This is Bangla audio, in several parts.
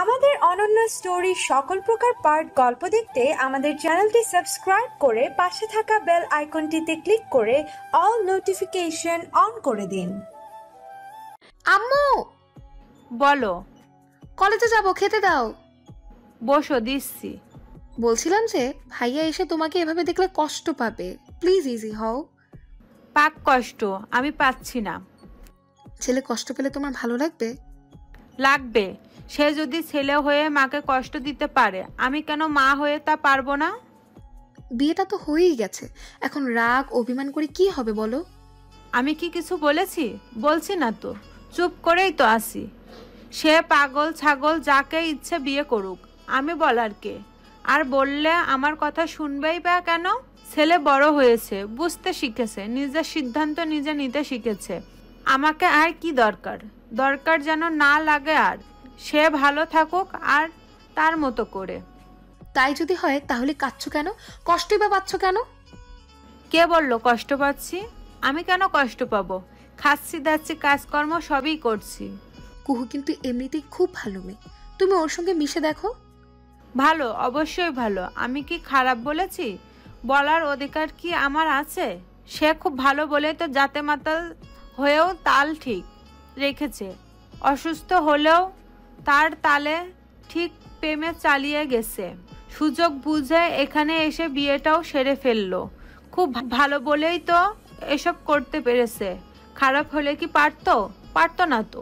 আমাদের অনন্য স্টোরি সকল প্রকার পার্ট গল্প দেখতে আমাদের চ্যানেলটি সাবস্ক্রাইব করে পাশে থাকা বেল আইকনটিতে ক্লিক করে অল নোটিফিকেশন অন করে দিন। আম্মু বলো। কলেজে যাব, খেতে দাও। বসো, দিচ্ছি। বলছিলাম যে ভাইয়া এসে তোমাকে এভাবে দেখলে কষ্ট পাবে, প্লিজ ইজি হও। পাক কষ্ট আমি পাচ্ছি না। ছেলে কষ্ট পেলে তোমার ভালো লাগবে? লাগবে। সে যদি ছেলে হয়ে মাকে কষ্ট দিতে পারে, আমি কেন মা হয়ে তা পারবো না? বিয়েটা তো হয়েই গেছে, এখন রাগ অভিমান করে কি হবে বলো? আমি কি কিছু বলেছি? বলছি না তো, চুপ করেই তো আসি। সে পাগল ছাগল যাকে ইচ্ছে বিয়ে করুক, আমি বলার কে? আর বললে আমার কথা শুনবেই বা কেন? ছেলে বড় হয়েছে, বুঝতে শিখেছে, নিজের সিদ্ধান্ত নিজে নিতে শিখেছে। আমাকে আর কি দরকার? দরকার যেন না লাগে। আর সে ভালো থাকুক আর তার মতো করে। তাই যদি হয় তাহলে কাঁদছো কেন? কষ্টই বা পাচ্ছ কেন? কে বললো কষ্ট পাচ্ছি? আমি কেন কষ্ট পাবো? খাচ্ছি দাচ্ছি, কাজকর্ম সবই করছি। কুহু কিন্তু এমনিতেই খুব ভালো মেয়ে, তুমি ওর সঙ্গে মিশে দেখো। ভালো, অবশ্যই ভালো। আমি কি খারাপ বলেছি? বলার অধিকার কি আমার আছে? সে খুব ভালো বলে তো জাতে মাতাল হয়েও তাল ঠিক রেখেছে। অসুস্থ হলেও তার তালে ঠিক প্রেমে চালিয়ে গেছে। সুযোগ বুঝে এখানে এসে বিয়েটাও সেরে ফেললো। খুব ভালো বলেই তো এসব করতে পেরেছে। খারাপ হলে কি পারতো? পারতো না তো।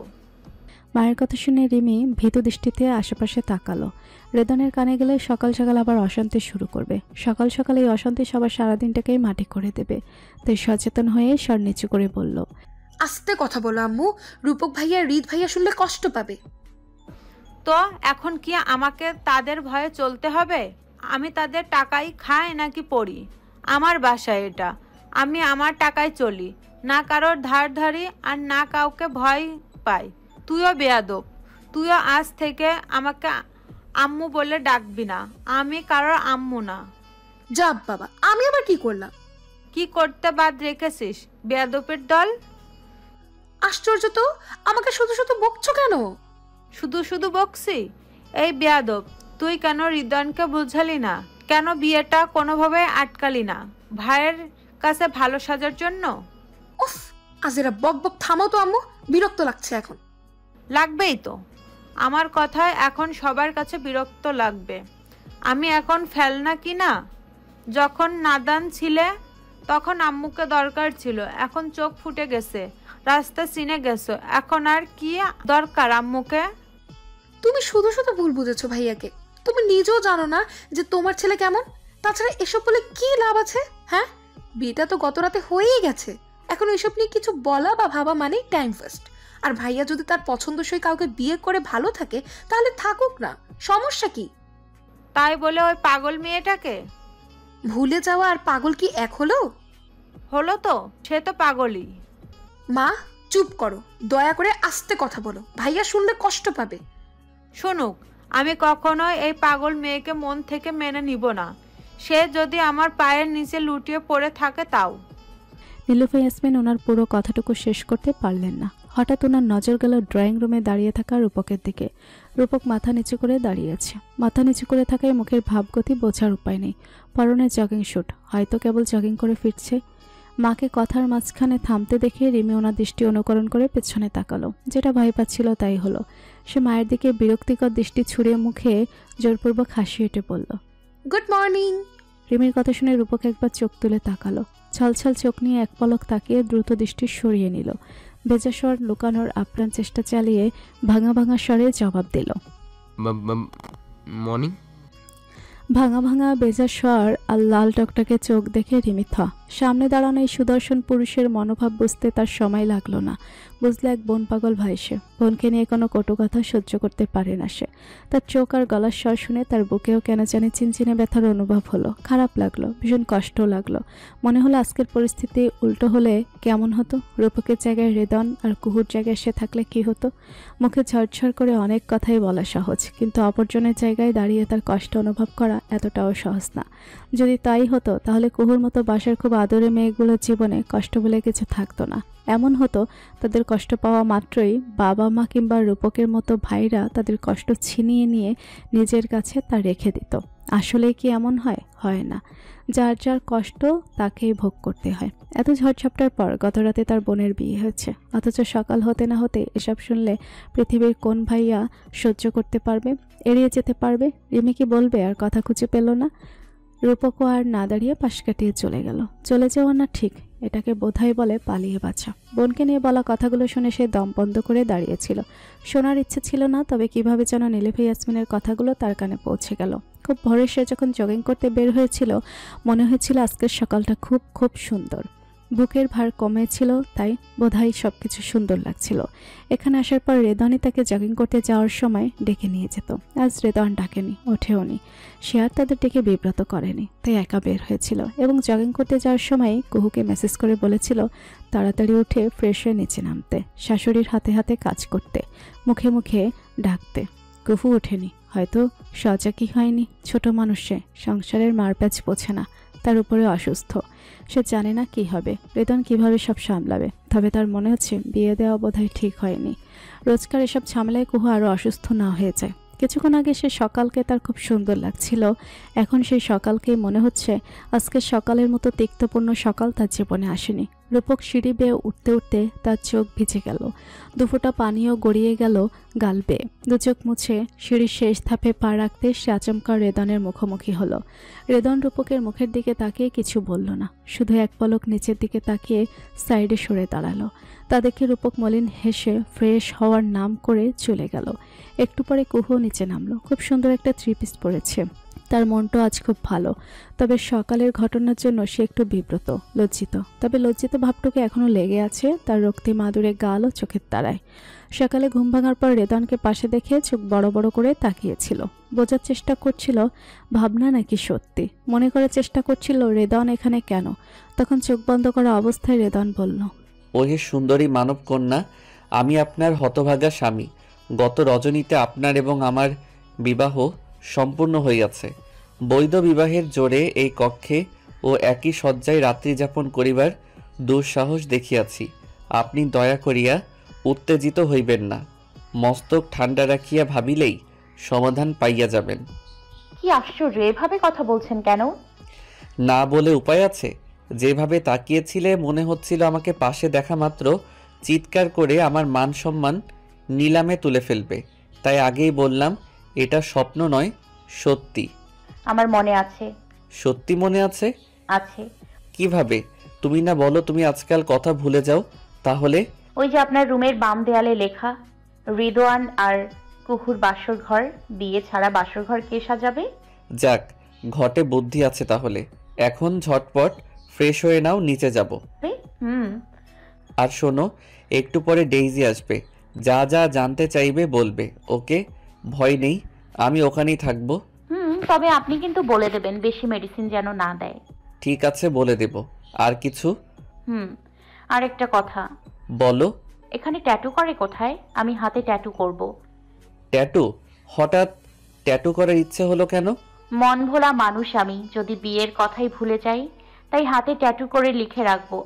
মায়ের কথা শুনে রিমি ভীত দৃষ্টিতে আশেপাশে তাকালো। রেদনের কানে গেলে সকাল সকাল আবার অশান্তি শুরু করবে। সকাল সকাল এই অশান্তি সবার সারাদিনটাকেই মাটি করে দেবে। তাই সচেতন হয়ে স্বর নিচু করে বলল, আস্তে কথা বলো আম্মু, রূপক ভাইয়া রিদ ভাইয়া শুনলে কষ্ট পাবে। তো এখন কি আমাকে তাদের ভয়ে চলতে হবে? আমি তাদের টাকাই খাই নাকি পড়ি? আমার বাসা এটা, আমি আমার টাকায় চলি, না কারোর ধার ধারি আর না কাউকে ভয় পাই। তুইও বেয়াদব, তুইও আজ থেকে আমাকে আম্মু বলে ডাকবি না। আমি কারোর আম্মু না। যাব বাবা, আমি আবার কি করলাম? কি করতে বাদ রেখেছিস বেয়াদবের দল? আশ্চর্য তো, আমাকে শুধু শুধু বকছো কেন? শুধু শুধু বকছি? এই বেয়াদব, তুই কেন হৃদয়কে বুঝালি না? কেন বিয়েটা কোনোভাবে আটকালি না? ভাইয়ের কাছে ভালো সাজার জন্য? উফ, আজেরা বক বক থামাও তো আম্মু, বিরক্ত লাগছে এখন। লাগবেই তো, আমার কথায় এখন সবার কাছে বিরক্ত লাগবে। আমি এখন ফেলনা কি না? যখন নাদান ছিলে তখন আম্মুকে দরকার ছিল, এখন চোখ ফুটে গেছে, রাস্তা চিনে গেছো, এখন আর কি দরকার আম্মুকে? তুমি শুধু শুধু ভুল বুঝেছো ভাইয়াকে। তুমি নিজেও জানো না যে তোমার ছেলে কেমন। তাছাড়া এসব বলে কি লাভ আছে? হ্যাঁ, বিয়েটা তো গত রাতে হয়েই গেছে, এখন এসব নিয়ে কিছু বলা বা ভাবা মানেই টাইম ওয়েস্ট। আর ভাইয়া যদি তার পছন্দসই কাউকে বিয়ে করে ভালো থাকে তাহলে থাকুক না, সমস্যা কি? তাই বলে ওই পাগল মেয়েটাকে ভুলে যাওয়া আর পাগল কি এক হলো? হলো তো, সে তো পাগলই। মা চুপ করো, দয়া করে আস্তে কথা বলো, ভাইয়া শুনলে কষ্ট পাবে। শুনুক, আমি কখনোই এই পাগল মেয়েকে মন থেকে মেনে নিব না। সে যদি আমার পায়ের নিচে লুটিয়ে পড়ে থাকে তাও। নীলুফা ইয়াসমিন ওনার পুরো কথাটুকু শেষ করতে পারলেন না। হঠাৎ ওনার নজর গেল ড্রয়িং রুমে দাঁড়িয়ে থাকা রূপকের দিকে। রূপক মাথা নিচু করে দাঁড়িয়ে আছে। মাথা নিচু করে থাকায় মুখের ভাবগতি বোঝার উপায় নেই। পরনে জগিং স্যুট, হয়তো কেবল জগিং করে ফিরছে। মাকে কথার মাঝখানে থামতে দেখে রিমি ওনার দৃষ্টি অনুকরণ করে পেছনে তাকালো। যেটা ভয় পাচ্ছিল তাই হলো। সে মায়ের দিকে বিরক্তিকর দৃষ্টি ছুঁড়ে মুখে জোরপূর্বক হাসি হেঁটে বলল, গুড মর্নিং। রিমির কথা শুনে রূপক একবার চোখ তুলে তাকালো। ছলছল চোখ নিয়ে এক পলক তাকিয়ে দ্রুত দৃষ্টি সরিয়ে নিল। ভেজা স্বর লুকানোর আপ্রাণ চেষ্টা চালিয়ে ভাঙা ভাঙা স্বরে জবাব দিল, মর্নিং। ভাঙা ভাঙা বেজা স্বর আর লাল টকটকে চোখ দেখে রিমি থ। সামনে দাঁড়ানো এই সুদর্শন পুরুষের মনোভাব বুঝতে তার সময় লাগলো না। বুঝলে এক বোন পাগল ভাই সে। বোনকে নিয়ে কোনো কটু কথা সহ্য করতে পারে না সে। তার চোখ আর গলার স্বর শুনে তার বুকেও কেন জানি চিনচিনে ব্যথার অনুভব হলো। খারাপ লাগলো, ভীষণ কষ্টও লাগলো। মনে হলো আজকের পরিস্থিতি উল্টো হলে কেমন হতো। রূপকের জায়গায় রেদন আর কুহুর জায়গায় সে থাকলে কি হতো। মুখে ঝরঝর করে অনেক কথাই বলা সহজ, কিন্তু অপরজনের জায়গায় দাঁড়িয়ে তার কষ্ট অনুভব করা এতটাও সহজ না। যদি তাই হতো তাহলে কুহুর মতো বাসার খুব আদরে মেয়েগুলোর জীবনে কষ্ট বলে কিছু থাকতো না। এমন হতো তাদের কষ্ট পাওয়া মাত্রই বাবা মা কিংবা রূপকের মতো ভাইরা তাদের কষ্ট ছিনিয়ে নিয়ে নিজের কাছে তা রেখে দিত। আসলে কি এমন হয়? হয় না। যার যার কষ্ট তাকেই ভোগ করতে হয়। এত ঝড়ঝাপটার পর গত রাতে তার বোনের বিয়ে হয়েছে, অথচ সকাল হতে না হতে এসব শুনলে পৃথিবীর কোন ভাইয়া সহ্য করতে পারবে, এড়িয়ে যেতে পারবে? রিমি কি বলবে আর কথা খুঁজে পেল না। রূপকও আর না দাঁড়িয়ে পাশ কাটিয়ে চলে গেল। চলে যাওয়া না ঠিক, এটাকে বোধহয় বলে পালিয়ে বাঁচা। বোনকে নিয়ে বলা কথাগুলো শুনে সে দম বন্ধ করে দাঁড়িয়েছিল। শোনার ইচ্ছে ছিল না, তবে কিভাবে যেন নীলিফা ইয়াসমিনের কথাগুলো তার কানে পৌঁছে গেল। খুব ভোরে সে যখন জগিং করতে বের হয়েছিল, মনে হয়েছিল আজকের সকালটা খুব খুব সুন্দর। বুকের ভার কমেছিল, তাই বোধহয় সবকিছু সুন্দর লাগছিল। এখানে আসার পর রেদনই তাকে জগিং করতে যাওয়ার সময় ডেকে নিয়ে যেত। আজ রেদন ডাকেনি, ওঠেওনি। সে আর তাদের ডেকে বিব্রত করেনি, তাই একা বের হয়েছিল। এবং জগিং করতে যাওয়ার সময় কুহুকে মেসেজ করে বলেছিল তাড়াতাড়ি উঠে ফ্রেশ হয়ে নিচে নামতে, শাশুড়ির হাতে হাতে কাজ করতে, মুখে মুখে ডাকতে। কুহু ওঠেনি, হয়তো সজাগই হয়নি। ছোট মানুষ সে, সংসারের মারপ্যাচ বোঝে না, তার উপরে অসুস্থ। সে জানে না কি হবে, রেদন কিভাবে সব সামলাবে। তবে তার মনে হচ্ছে বিয়ে দেওয়া বোধহয় ঠিক হয়নি। রোজকার এসব ঝামেলায় কুহু আরও অসুস্থ না হয়ে যায়। কিছুক্ষণ আগে সে সকালকে তার খুব সুন্দর লাগছিল, এখন সেই সকালকেই মনে হচ্ছে আজকের সকালের মতো তিক্তপূর্ণ সকাল তার জীবনে আসেনি। রূপক সিঁড়ি বেয়ে উঠতে উঠতে তার চোখ ভিজে গেল, দুফোঁটা পানিও গড়িয়ে গেল গাল বেয়ে। দু চোখ মুছে সিঁড়ির শেষ ধাপে পা রাখতে সে আচমকা রেদনের মুখোমুখি হলো। রেদন রূপকের মুখের দিকে তাকিয়ে কিছু বলল না, শুধু এক পলক নিচের দিকে তাকিয়ে সাইডে সরে দাঁড়ালো। তা দেখে রূপক মলিন হেসে ফ্রেশ হওয়ার নাম করে চলে গেল। একটু পরে কুহু নিচে নামলো। খুব সুন্দর একটা থ্রি পিস পরেছে, তার মনটা আজ খুব ভালো। তবে সকালের ঘটনার জন্য সে একটু বিব্রত, লজ্জিত। তবে লজ্জিত ভাবটুকু এখনো লেগে আছে তার রক্তি মাদুরে গাল ও চোখের তারায়। সকালে ঘুম ভাঙার পর রেদনকে পাশে দেখে চোখ বড় বড় করে তাকিয়েছিল। বোঝার চেষ্টা করছিল ভাবনা নাকি সত্যি। মনে করার চেষ্টা করছিল রেদন এখানে কেন। তখন চোখ বন্ধ করা অবস্থায় রেদন বলল, ওহে সুন্দরী মানব কন্যা, আমি আপনার হতভাগা স্বামী। গত রজনীতে আপনার এবং আমার বিবাহ সম্পূর্ণ হইয়াছে। বৈধ বিবাহের জোরে এই কক্ষে ও একই শয্যায় রাত্রি যাপন করিবার দুঃসাহস দেখিয়াছি। আপনি দয়া করিয়া উত্তেজিত হইবেন না, মস্তক ঠান্ডা রাখিয়া ভাবিলেই সমাধান পাইয়া যাবেন। কি আশ্চর্য, এভাবে কথা বলছেন কেন? না বলে উপায় আছে? যেভাবে তাকিয়েছিলে মনে হচ্ছিল আমাকে পাশে দেখা মাত্র চিৎকার করে আমার মান সম্মান নিলামে তুলে ফেলবে। তাই আগেই বললাম এটা স্বপ্ন নয়, সত্যি। আমার মনে আছে। সত্যি মনে আছে? আছে। কিভাবে? তুমি না বলো তুমি আজকাল কথা ভুলে যাও। তাহলে? ওই যে আপনার রুমের বাম দেয়ালে লেখা, রিদওয়ান আর কুহুর বাসর ঘর, বিয়ে ছাড়া বাসর ঘর কে সাজাবে? যাক, ঘটে বুদ্ধি আছে তাহলে। এখন ঝটপট ফ্রেশ হয়ে নাও, নিচে যাব। আর শোনো, একটু পরে ডেইজি আসবে, যা যা জানতে চাইবে বলবে। ওকে, ভয় নেই, আমি ওখানেই থাকবো। তবে আপনি কিন্তু বলে দেবেন বেশি মেডিসিন যেন না দেয়। ঠিক আছে, বলে দেব। আর কিছু? আর একটা কথা। বলো। এখানে ট্যাটু করে কোথায়? আমি হাতে ট্যাটু করব। ট্যাটু? হঠাৎ ট্যাটু করার ইচ্ছে হলো কেন? মন ভোলা মানুষ আমি, যদি বিয়ের কথাই ভুলে যাই, তাই হাতে ট্যাটু করে লিখে রাখবো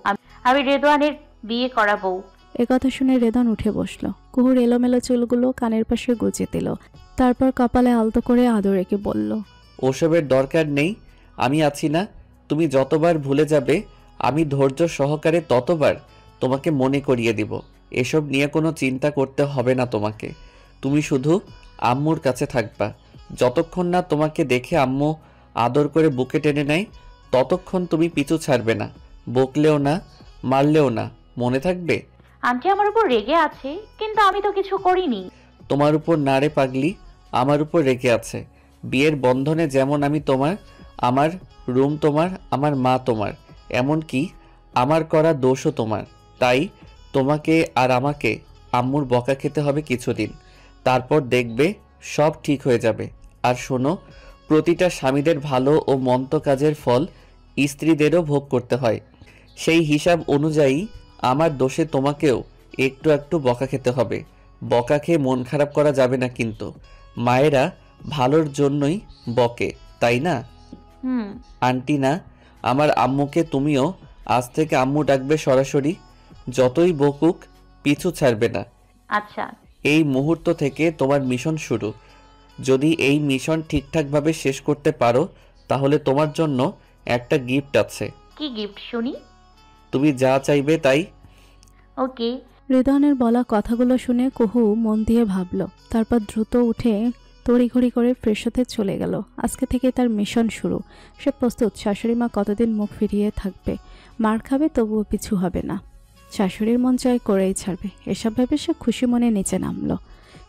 আমি রেদওয়ানের বিয়ে করাবো। একথা শুনে রেদন উঠে বসলো। কুহুর এলোমেলো চুলগুলো কানের পাশে গুজে দিল, তারপর কপালে আলতো করে আদর রেখে বলল, ওসবের দরকার নেই, আমি আছি না। তুমি যতবার ভুলে যাবে আমি ধৈর্য সহকারে ততবার তোমাকে মনে করিয়ে দিব। এসব নিয়ে কোনো চিন্তা করতে হবে না তোমাকে। তুমি শুধু আম্মুর কাছে থাকবা। যতক্ষণ না তোমাকে দেখে আম্মু আদর করে বুকে টেনে নেয় ততক্ষণ তুমি পিছু ছাড়বে না, বকলেও না, মারলেও না। মনে থাকবে? আন্টি আমার উপর রেগে আছে, কিন্তু আমি তো কিছু করিনি। তোমার উপর না রে পাগলি, আমার উপর রেগে আছে। বিয়ের বন্ধনে যেমন আমি তোমার, আমার রুম তোমার, আমার মা তোমার, এমনকি আমার করা দোষও তোমার। তাই তোমাকে আর আমাকে আম্মুর বকা খেতে হবে কিছুদিন, তারপর দেখবে সব ঠিক হয়ে যাবে। আর শোনো, প্রতিটা স্বামীদের ভালো ও মন্দ কাজের ফল স্ত্রীদেরও ভোগ করতে হয়। সেই হিসাব অনুযায়ী আমার দোষে তোমাকেও একটু একটু বকা খেতে হবে। বকা খেয়ে মন খারাপ করা যাবে না কিন্তু। মায়েরা ভালোর জন্যই বকে, তাই না? হুম। আন্টি না, আমার আম্মুকে তুমিও আজ থেকে আম্মু ডাকবে সরাসরি। যতই বকুক পিছু ছাড়বে না। আচ্ছা। এই মুহূর্ত থেকে তোমার মিশন শুরু। যদি এই মিশন ঠিকঠাকভাবে শেষ করতে পারো তাহলে তোমার জন্য একটা গিফট আছে। কি গিফট শুনি? তুমি যা চাইবে তাই। ওকে। হৃদয়নের বলা কথাগুলো শুনে কুহু মন দিয়ে ভাবল, তারপর দ্রুত উঠে তড়িঘড়ি করে ফ্রেশ হতে চলে গেল। আজকে থেকে তার মিশন শুরু। সে প্রস্তুত। শাশুড়ি মা কতদিন মুখ ফিরিয়ে থাকবে? মার খাবে তবুও পিছু হবে না। শাশুড়ির মন জয় করেই ছাড়বে। এসব ভেবে সে খুশি মনে নিচে নামলো।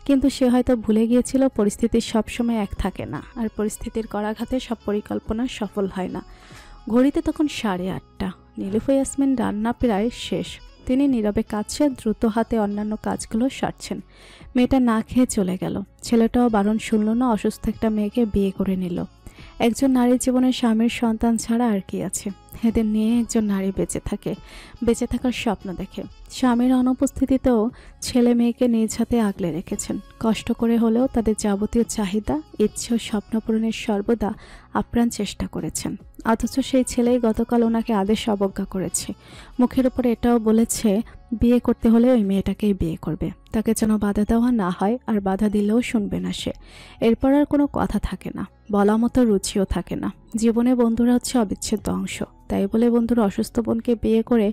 কিন্তু সে হয়তো ভুলে গিয়েছিল পরিস্থিতি সবসময় এক থাকে না, আর পরিস্থিতির করাঘাতে সব পরিকল্পনা সফল হয় না। ঘড়িতে তখন 8:30। নীলুফা ইয়াসমিন রান্না প্রায় শেষ। তিনি নীরবে কাঁদছে, দ্রুত হাতে অন্যান্য কাজগুলো সারছেন। মেয়েটা না খেয়ে চলে গেল। ছেলেটাও বারণ শুনল না, অসুস্থ একটা মেয়েকে বিয়ে করে নিল। একজন নারীর জীবনে স্বামীর সন্তান ছাড়া আর কি আছে? এদের নিয়ে একজন নারী বেঁচে থাকে, বেঁচে থাকার স্বপ্ন দেখে। স্বামীর অনুপস্থিতিতেও ছেলে মেয়েকে নিজ হাতে আগলে রেখেছেন। কষ্ট করে হলেও তাদের যাবতীয় চাহিদা, ইচ্ছে ও স্বপ্ন পূরণের সর্বদা আপ্রাণ চেষ্টা করেছেন। অথচ সেই ছেলেই গতকাল ওনাকে আদেশ অবজ্ঞা করেছে। মুখের উপর এটাও বলেছে বিয়ে করতে হলে ওই মেয়েটাকেই বিয়ে করবে, তাকে যেন বাধা দেওয়া না হয়, আর বাধা দিলেও শুনবে না সে। এরপর আর কোনো কথা থাকে না, বলা মতো রুচিও থাকে না। জীবনে বন্ধুরা হচ্ছে অবিচ্ছেদ্য অংশ, তাই বলে বন্ধুর অসুস্থ বোনকে বিয়ে করে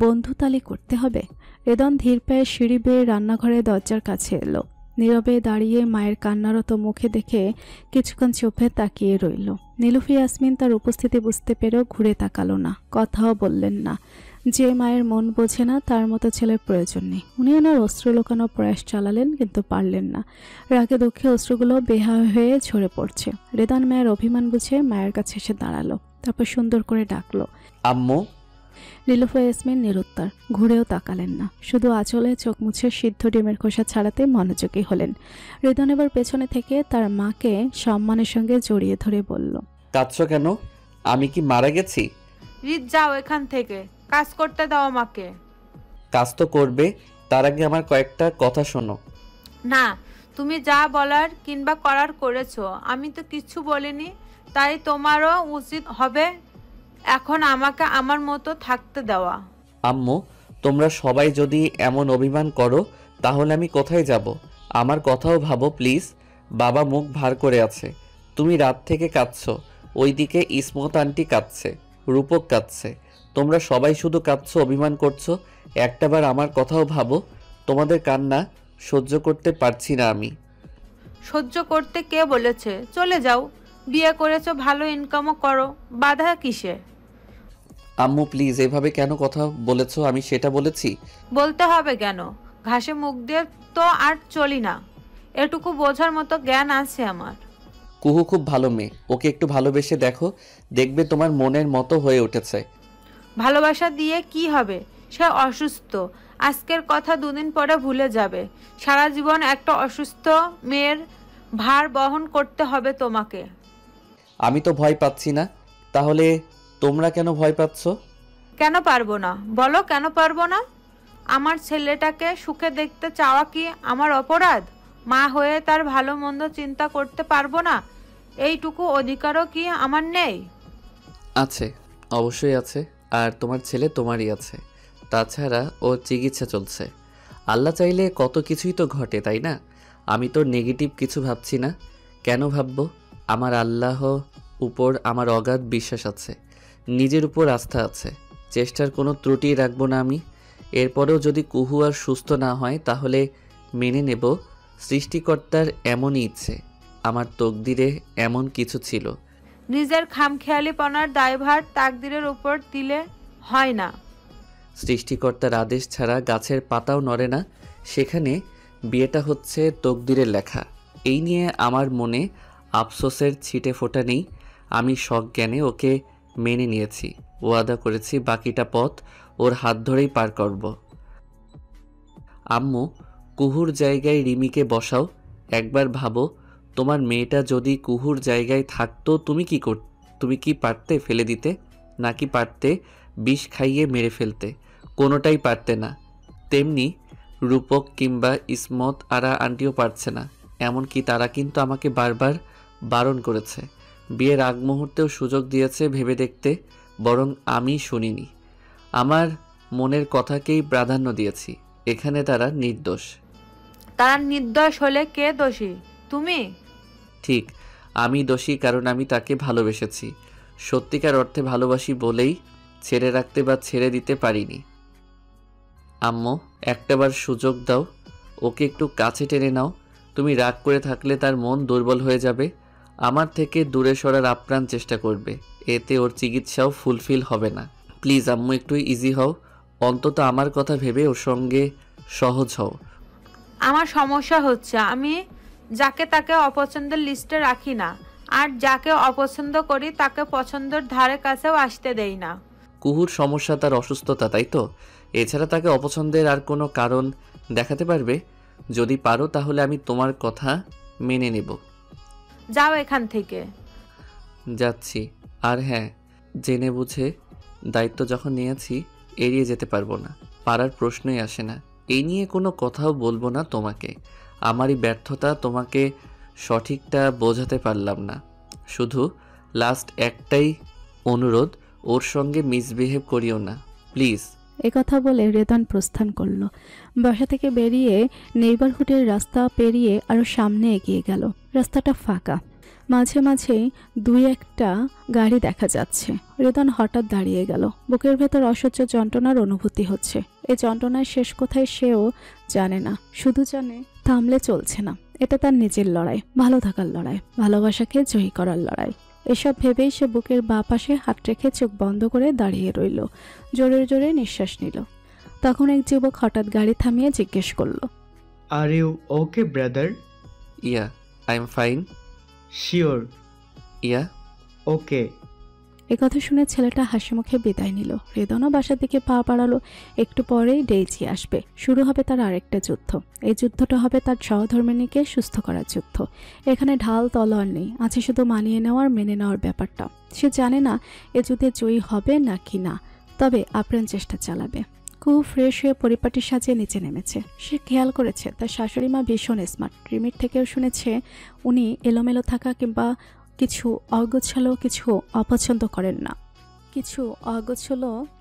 বন্ধুতালি করতে হবে? রেদন ধীর পায়ে সিঁড়ি বেয়ে রান্নাঘরে দরজার কাছে এলো। নীরবে দাঁড়িয়ে মায়ের কান্নারত মুখে দেখে কিছুক্ষণ চোখে তাকিয়ে রইল। নীলুফা ইয়াসমিন তার উপস্থিতি বুঝতে পেরেও ঘুরে তাকালো না, কথাও বললেন না। যে মায়ের মন বোঝে না তার মতো ছেলের প্রয়োজন নেই। উনি ওনার অস্ত্র লুকানোর প্রয়াস চালালেন, কিন্তু পারলেন না। রাগে দুঃখে অস্ত্রগুলো বেহায় হয়ে ঝরে পড়ছে। রেদান মায়ের অভিমান বুঝে মায়ের কাছে এসে দাঁড়ালো, তারপর সুন্দর করে ডাকলো, আম্মু। নীলুফা ইয়াসমিন নিরুত্তর, ঘুরেও তাকালেন না। শুধু আঁচলে চোখ মুছে সিদ্ধ ডিমের খোসা ছাড়াতে মনোযোগী হলেন। রেদন এবার পেছনে থেকে তার মাকে সম্মানের সঙ্গে জড়িয়ে ধরে বলল, কাঁদছো কেন? আমি কি মারা গেছি? রিত, যাও এখান থেকে, কাজ করতে দাও আমাকে। কাজ তো করবে, তার আগে আমার কয়েকটা কথা শোনো। না, তুমি যা বলার কিংবা করার করেছো, আমি তো কিচ্ছু বলিনি। তাই তোমারও উচিত হবে এখন আমাকে আমার মতো থাকতে দেওয়া। আম্মু, তোমরা সবাই যদি এমন অভিমান করো তাহলে আমি কোথায় যাব? আমার কথাও ভাবো প্লিজ। বাবা মুখ ভার করে আছে, তুমি রাত থেকে কাঁদছো। ওইদিকে ইসমত আন্টি কাঁদছে, রূপক কাঁদছে। তোমরা সবাই শুধু কাঁদছো, অভিমান করছো। একটাবার আমার কথাও ভাবো। তোমাদের কান্না সহ্য করতে পারছি না আমি। সহ্য করতে কে বলেছে? চলে যাও, বিয়ে করেছো, ভালো ইনকামও করো, বাধা কিসে? আম্মু প্লিজ, এভাবে কেন কথা বলেছো? আমি সেটা বলেছি? বলতে হবে কেন? ঘাসে মুখ দিয়ে তো আর চলি না, এটুকু বোঝার মতো জ্ঞান আছে আমার। কুহু খুব ভালো মেয়ে, ওকে একটু ভালোবেসে দেখো, দেখবে তোমার মনের মতো হয়ে উঠেছে। ভালোবাসা দিয়ে কি হবে? সে অসুস্থ, আজকের কথা দুদিন পরে ভুলে যাবে। সারা জীবন একটা অসুস্থ মেয়ের ভার বহন করতে হবে তোমাকে। আমি তো ভয় পাচ্ছি না, তাহলে তোমরা কেন ভয় পাচ্ছ? কেন পারবো না? বলো কেন পারবো না? আমার ছেলেটাকে সুখে দেখতে চাওয়া কি আমার অপরাধ? মা হয়ে তার ভালো মন্দ চিন্তা করতে পারবো না, এইটুকু অধিকারও কি আমার নেই? আছে, অবশ্যই আছে। আর তোমার ছেলে তোমারই আছে। তাছাড়া ওর চিকিৎসা চলছে। আল্লাহ চাইলে কত কিছুই তো ঘটে, তাই না? আমি তো নেগেটিভ কিছু ভাবছি না। কেন ভাববো? আমার আল্লাহ উপর আমার অগাধ বিশ্বাস আছে, নিজের উপর আস্থা আছে। চেষ্টার কোনো ত্রুটি রাখবো না আমি। এরপরেও যদি কুহু আর সুস্থ না হয় তাহলে মেনে নেব সৃষ্টিকর্তার এমনই ইচ্ছে। আমার তকদিরে এমন কিছু ছিল। নিজের খামখেয়ালিপনার দায়ভার তাকদিরের উপর দিলে হয় না। সৃষ্টিকর্তার আদেশ ছাড়া গাছের পাতাও নড়ে না, সেখানে বিয়েটা হচ্ছে তকদিরের লেখা। এই নিয়ে আমার মনে আফসোসের ছিটে ফোঁটা নেই। আমি সজ্ঞানে ওকে মেনে নিয়েছি, ওয়াদা করেছি বাকিটা পথ ওর হাত ধরেই পার করব। আম্মু, কুহুর জায়গায় রিমিকে বসাও। একবার ভাবো, তোমার মেয়েটা যদি কুহুর জায়গায় থাকতো তুমি কি পারতে ফেলে দিতে, নাকি পারতে বিষ খাইয়ে মেরে ফেলতে? কোনোটাই পারতে না। তেমনি রূপক কিংবা ইসমত আরা আন্টিও পারছে না। এমনকি তারা কিন্তু আমাকে বারবার বারণ করেছে, বিয়ের আগ মুহূর্তেও সুযোগ দিয়েছে ভেবে দেখতে, বরং আমি শুনিনি। আমার মনের কথাকেই প্রাধান্য দিয়েছি। এখানে তারা নির্দোষ। তারা নির্দোষ হলে কে দোষী? তুমি? ঠিক, আমি দোষী, কারণ আমি তাকে ভালোবেসেছি। সত্যিকার অর্থে ভালোবাসি বলেই ছেড়ে রাখতে বা ছেড়ে দিতে পারিনি। আম্মু, একটাবার সুযোগ দাও, ওকে একটু কাছে টেনে নাও। তুমি রাগ করে থাকলে তার মন দুর্বল হয়ে যাবে। আমার থেকে দূরে সরার আপ্রাণ চেষ্টা করবে, এতে ওর চিকিৎসাও ফুলফিল হবে না। প্লিজ আম্মু, একটু ইজি হও, অন্তত আমার কথা ভেবে ওর সঙ্গে সহজ হও। আমার সমস্যা হচ্ছে আমি যাকে তাকে অপছন্দের লিস্টে রাখি না, আর যাকে অপছন্দ করি তাকে পছন্দের ধারে কাছেও আসতে দেই না। কুহুর সমস্যা তার অসুস্থতা, তাই তো? এছাড়া তাকে অপছন্দের আর কোনো কারণ দেখাতে পারবে? যদি পারো তাহলে আমি তোমার কথা মেনে নেব। যাও এখান থেকে। যাচ্ছি। আর হ্যাঁ, জেনে বুঝে দায়িত্ব যখন নিয়েছি এড়িয়ে যেতে পারবো না, পারার প্রশ্নই আসে না। এই নিয়ে কোনো কথাও বলবো না তোমাকে। আমারই ব্যর্থতা, তোমাকে সঠিকটা বোঝাতে পারলাম না। শুধু লাস্ট একটাই অনুরোধ, ওর সঙ্গে মিসবিহেভ করিও না প্লিজ। একথা বলে রেদন প্রস্থান করলো। বাসা থেকে বেরিয়ে নেইবারহুডের রাস্তা পেরিয়ে আরো সামনে এগিয়ে গেল। রাস্তাটা ফাঁকা, মাঝে মাঝে দুই একটা গাড়ি দেখা যাচ্ছে। রেদন হঠাৎ দাঁড়িয়ে গেল। বুকের ভেতর অসহ্য যন্ত্রণার অনুভূতি হচ্ছে। এই যন্ত্রণার শেষ কোথায় সেও জানে না, শুধু জানে থামলে চলছে না। এটা তার নিজের লড়াই, ভালো থাকার লড়াই, ভালোবাসাকে জয়ী করার লড়াই। এসব ভেবেই সে বুকের বাঁ পাশে হাত রেখে চোখ বন্ধ করে দাঁড়িয়ে রইল। জোরে জোরে নিঃশ্বাস নিল। তখন এক যুবক হঠাৎ গাড়ি থামিয়ে জিজ্ঞেস করলো, are you okay brother? Yeah, I am fine. Sure? Yeah. Okay. একথা শুনে ছেলেটা হাসি মুখে বিদায় নিল। রেদনও বাসার দিকে পা বাড়ালো। একটু পরেই ডেইজি আসবে। শুরু হবে তার আরেকটা যুদ্ধ। এই যুদ্ধটা হবে তার সহধর্মিণীকে সুস্থ করার যুদ্ধ। এখানে ঢাল তলোয়ার নেই, আছে শুধু মানিয়ে নেওয়ার, মেনে নেওয়ার ব্যাপারটা। সে জানে না এ যুদ্ধে জয়ী হবে নাকি না, তবে আপ্রাণ চেষ্টা চালাবে। কুহু ফ্রেশ হয়ে পরিপাটি সাজিয়ে নিচে নেমেছে। সে খেয়াল করেছে তার শাশুড়ি মা ভীষণ স্মার্ট। রিমির থেকেও শুনেছে উনি এলোমেলো থাকা কিংবা কিছু অগোছালো কিছু অপছন্দ করেন না,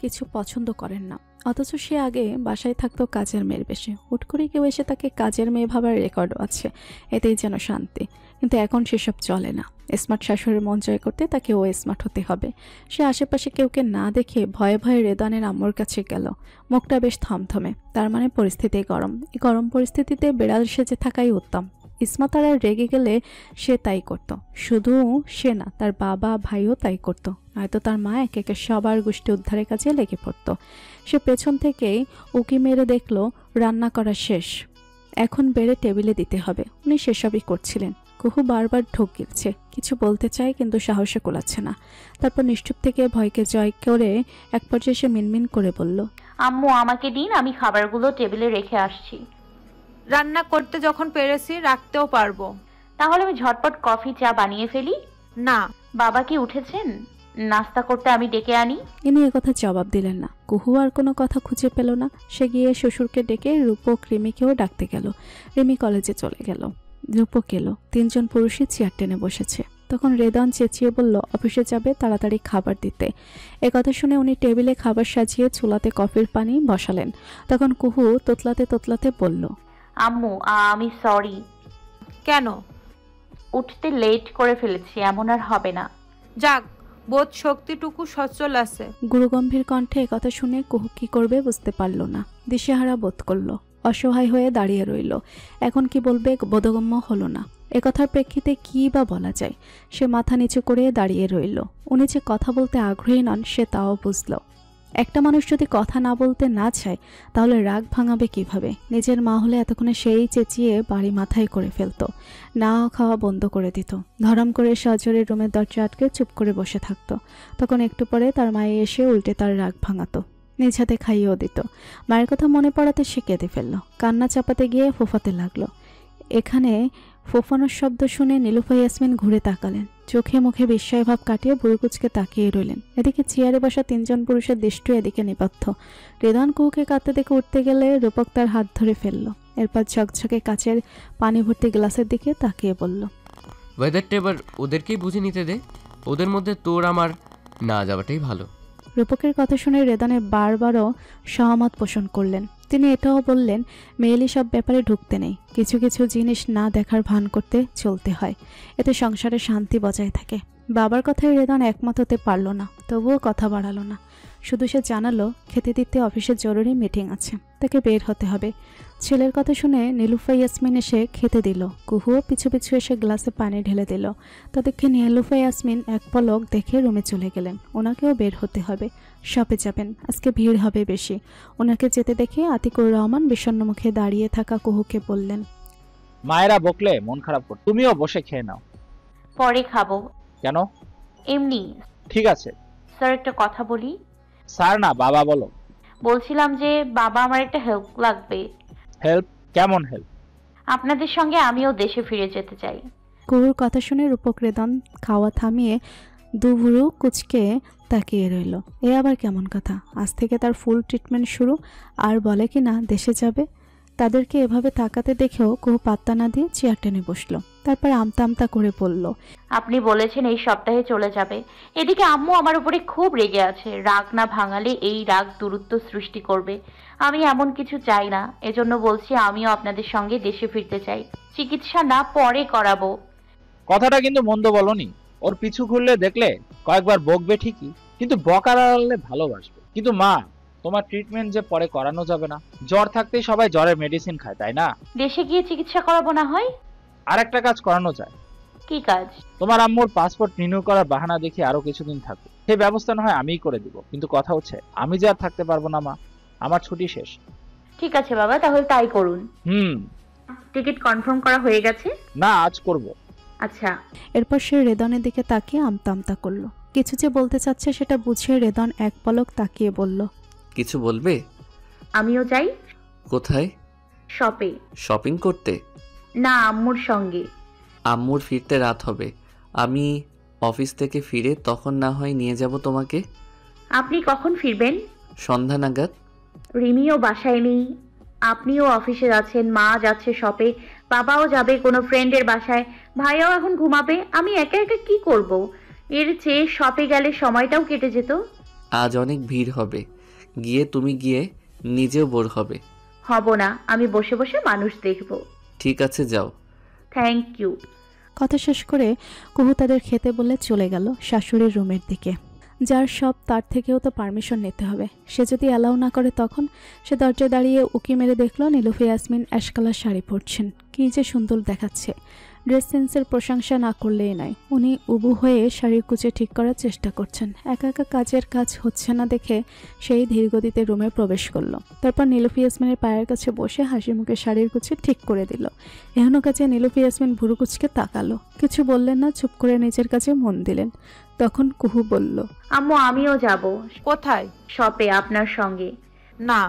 কিছু পছন্দ করেন না। অথচ সে আগে বাসায় থাকতো কাজের মেয়ের বেশে। হুট করে কেউ এসে তাকে কাজের মেয়ে ভাবার রেকর্ডও আছে, এতেই যেন শান্তি। কিন্তু এখন সেসব চলে না। স্মার্ট শাশুড়ির মন জয় করতে তাকে ও স্মার্ট হতে হবে। সে আশেপাশে কেউকে না দেখে ভয়ে ভয়ে রেদানের আম্মুর কাছে গেল। মুখটা বেশ থমথমে, তার মানে পরিস্থিতি গরম। এই গরম পরিস্থিতিতে বেড়াল সেজে থাকাই উত্তম। ইসমা আর রেগে গেলে সে তাই করত। শুধু সে না, তার বাবা ভাইও তাই করত। নয়তো তার মা একে একে সবার গোষ্ঠী উদ্ধারের কাজে লেগে পড়ত। সে পেছন থেকেই উকি মেরে দেখল রান্না করা শেষ, এখন বেড়ে টেবিলে দিতে হবে। উনি সেসবই করছিলেন। কুহু বারবার ঢোক গিলছে, কিছু বলতে চায় কিন্তু সাহসে কোলাচ্ছে না। তারপর নিশ্চুপ থেকে ভয়কে জয় করে এক পর্যায়ে সে মিনমিন করে বলল, আম্মু আমাকে দিন, আমি খাবারগুলো টেবিলে রেখে আসছি। রান্না করতে যখন পেরেছি রাখতেও পারবো। তাহলে আমি ঝটপট কফি চা বানিয়ে ফেলি। না। বাবা কি উঠেছেন? নাস্তা করতে আমি ডেকে আনি। ইনি একথা জবাব দিলেন না। কুহু আর কোনো কথা খুঁজে পেল না। সে গিয়ে শ্বশুরকে ডেকে রূপক রিমিকেও ডাকতে গেল। রিমি কলেজে চলে গেল। রূপক এলো। 3 জন পুরুষই চেয়ার টেনে বসেছে। তখন রেদন চেঁচিয়ে বলল অফিসে যাবে, তাড়াতাড়ি খাবার দিতে। একথা শুনে উনি টেবিলে খাবার সাজিয়ে চুলাতে কফির পানি বসালেন। তখন কুহু তোতলাতে তোতলাতে বলল, আম্মু আমি সরি। কেন? উঠতে লেট করে ফেলেছি, এমন আর হবে না। যাক, বোধ শক্তিটুকু সচল আছে। গুরুগম্ভীর কণ্ঠে একথা শুনে কুহু কি করবে বুঝতে পারল না। দিশেহারা বোধ করলো, অসহায় হয়ে দাঁড়িয়ে রইল। এখন কি বলবে বোধগম্য হলো না। একথার প্রেক্ষিতে কি বা বলা যায়। সে মাথা নিচু করে দাঁড়িয়ে রইল। উনি যে কথা বলতে আগ্রহী নন সে তাও বুঝল। একটা মানুষ যদি কথা না বলতে না চায় তাহলে রাগ ভাঙাবে কিভাবে? নিজের মা হলে এতক্ষণে সেই চেঁচিয়ে বাড়ি মাথায় করে ফেলতো, না খাওয়া বন্ধ করে দিত। ধরাম করে সজোরে রুমের দরজা আটকে চুপ করে বসে থাকতো। তখন একটু পরে তার মায়ে এসে উল্টে তার রাগ ভাঙাতো, নিজ হাতে খাইয়েও দিত। মায়ের কথা মনে পড়াতে সে কেঁদে ফেলল। কান্না চাপাতে গিয়ে ফোফাতে লাগলো। এখানে ফোফানোর শব্দ শুনে নীলুফা ইয়াসমিন ঘুরে তাকালেন। চোখে মুখে বিস্ময় ভাব কাটিয়ে বুড়ুকুচকে তাকিয়ে রইলেন। এদিকে চেয়ারে বসা 3 জন পুরুষের দৃষ্টি এদিকে নিবদ্ধ। রেদন কুহুকে কাঁদতে দেখে উঠতে গেলে রূপক তার হাত ধরে ফেলল। এরপর ঝকঝকে কাচের পানি ভর্তি গ্লাসের দিকে তাকিয়ে বলল, ওয়েদারটা এবার ওদেরকেই বুঝে নিতে দে। ওদের মধ্যে তোর আমার না যাওয়াটাই ভালো। রূপকের কথা শুনে রেদনের বারবারও সহমত পোষণ করলেন। তিনি এটাও বললেন, মেয়েলি সব ব্যাপারে ঢুকতে নেই, কিছু কিছু জিনিস না দেখার ভান করতে চলতে হয়, এতে সংসারে শান্তি বজায় থাকে। বাবার কথায় রেদন একমত হতে পারল না, তবুও কথা বাড়ালো না। শুধু সে জানালো খেতে দিতে অফিসে জরুরি মিটিং আছে, তাকে বের হতে হবে। ছেলের কথা শুনে নীলুফা ইয়াসমিন এসে খেতে দিল। কুহুও পিছু পিছু এসে গ্লাসে পানি ঢেলে দিল। তাদেরকে নীলুফা ইয়াসমিন এক পলক দেখে রুমে চলে গেলেন। ওনাকেও বের হতে হবে, শপে যাবেন, আজকে ভিড় হবে বেশি। ওনাকে যেতে দেখে আতিকুর রহমান বিষণ্ণ মুখে দাঁড়িয়ে থাকা কুহুকে বললেন, মায়েরা বকলে মন খারাপ কর, তুমিও বসে খেয়ে নাও। পরে খাবো। কেন? এমনি। ঠিক আছে। স্যার একটা কথা বলি। স্যার না, বাবা বলো। বলছিলাম যে বাবা, আমার একটা হেল্প লাগবে। হেল্প? কেমন হেল্প? আপনাদের সঙ্গে আমিও দেশে ফিরে যেতে চাই। কুহুর কথা শুনে রূপক রেদন খাওয়া থামিয়ে দুভুরু কুচকে তাকিয়ে রইল। এ আবার কেমন কথা? আজ থেকে তার ফুল ট্রিটমেন্ট শুরু, আর বলে কি না দেশে যাবে। তাদেরকে এভাবে তাকাতে দেখেও কুহু পাত্তা না দিয়ে চেয়ার টেনে বসলো। তারপর আমতা আমতা করে বলল, আপনি বলেছেন এই সপ্তাহে চলে যাবে। এদিকে আম্মু আমার উপরে খুব রেগে আছে। রাগ না ভাঙালে এই রাগ দূরত্ব সৃষ্টি করবে। আমি এমন কিছু চাই না, এজন্য বলছি আমিও আপনাদের সঙ্গে দেশে ফিরতে চাই। চিকিৎসা না পরে করাবো। কথাটা কিন্তু মন্দ বলনি। ওর পিছু ঘুরলে দেখলে কয়েকবার বকবে ঠিকই, কিন্তু বকার আড়ালে ভালোবাসবে। কিন্তু মা, তোমার ট্রিটমেন্ট যে পরে করানো যাবে না। জ্বর থাকতেই সবাই জ্বরের মেডিসিন খায়, তাই না? দেশে গিয়ে চিকিৎসা করাবো না হয়? আর একটা কাজ করানো যায়। কি কাজ? তোমার আম্মুর পাসপোর্ট রিনিউ করার বাহানা দেখে আরো কিছুদিন থাকবে। সেই ব্যবস্থা না হয় আমিই করে দিব, কিন্তু কথা হচ্ছে আমি যে আর থাকতে পারবো না মা, আমার ছুটি শেষ। ঠিক আছে বাবা, তাহলে তাই করুন। টিকিট কনফার্ম করা হয়ে গেছে? না, আজ করব। আচ্ছা। এরপর সে রেদনের দিকে তাকিয়ে আমতা আমতা করলো। কিছু যে বলতে চাচ্ছে সেটা বুঝিয়ে রেদন এক পলক তাকিয়ে বলল, কিছু বলবে? আমিও যাই। কোথায়? শপে। শপিং করতে? না, আম্মুর সঙ্গে। আম্মুর ফিরতে রাত হবে, আমি অফিস থেকে ফিরে তখন না হয় নিয়ে যাব তোমাকে। আপনি কখন ফিরবেন? সন্ধ্যা নাগাদ। রিমিও বাসায় নেই, আপনিও অফিসে যাচ্ছেন, মা যাচ্ছে শপে, বাবাও যাবে কোনো ফ্রেন্ডের বাসায়, ভাইয়াও এখন ঘুমাবে। আমি একা একা কি করব? এর চেয়ে শপে গেলে সময়টাও কেটে যেত। আজ অনেক ভিড় হবে, তুমি গিয়ে নিজেও বোর হবে। হব না, আমি বসে বসে মানুষ দেখব। ঠিক আছে, যাও। Thank you. কথা শেষ করে কুহু তাদের খেতে বলে চলে গেল শাশুড়ির রুমের দিকে। যার সব তার থেকেও তো পারমিশন নিতে হবে। সে যদি অ্যালাউ না করে তখন সে দরজায় দাঁড়িয়ে উকি মেরে দেখলো নীলুফা ইয়াসমিন অ্যাশ কালার শাড়ি পরছেন। কী যে সুন্দর দেখাচ্ছে। ড্রেস সেন্সের প্রশংসা না করলেই নয়। উনি উবু হয়ে শাড়ির কুচে ঠিক করার চেষ্টা করছেন। একা একা কাজের কাজ হচ্ছে না দেখে সেই ধীরগতিতে রুমে প্রবেশ করলো। তারপর নীলুফা ইয়াসমিনের পায়ের কাছে বসে হাসি মুখে শাড়ির কুচি ঠিক করে দিল। এখনো কাছে নীলুফা ইয়াসমিন ভুরু কুচকে তাকালো। কিছু বললেন না, চুপ করে নিজের কাছে মন দিলেন। তখন কুহু বলল, আম্মু আমিও যাব। কোথায়? শপে আপনার সঙ্গে। না।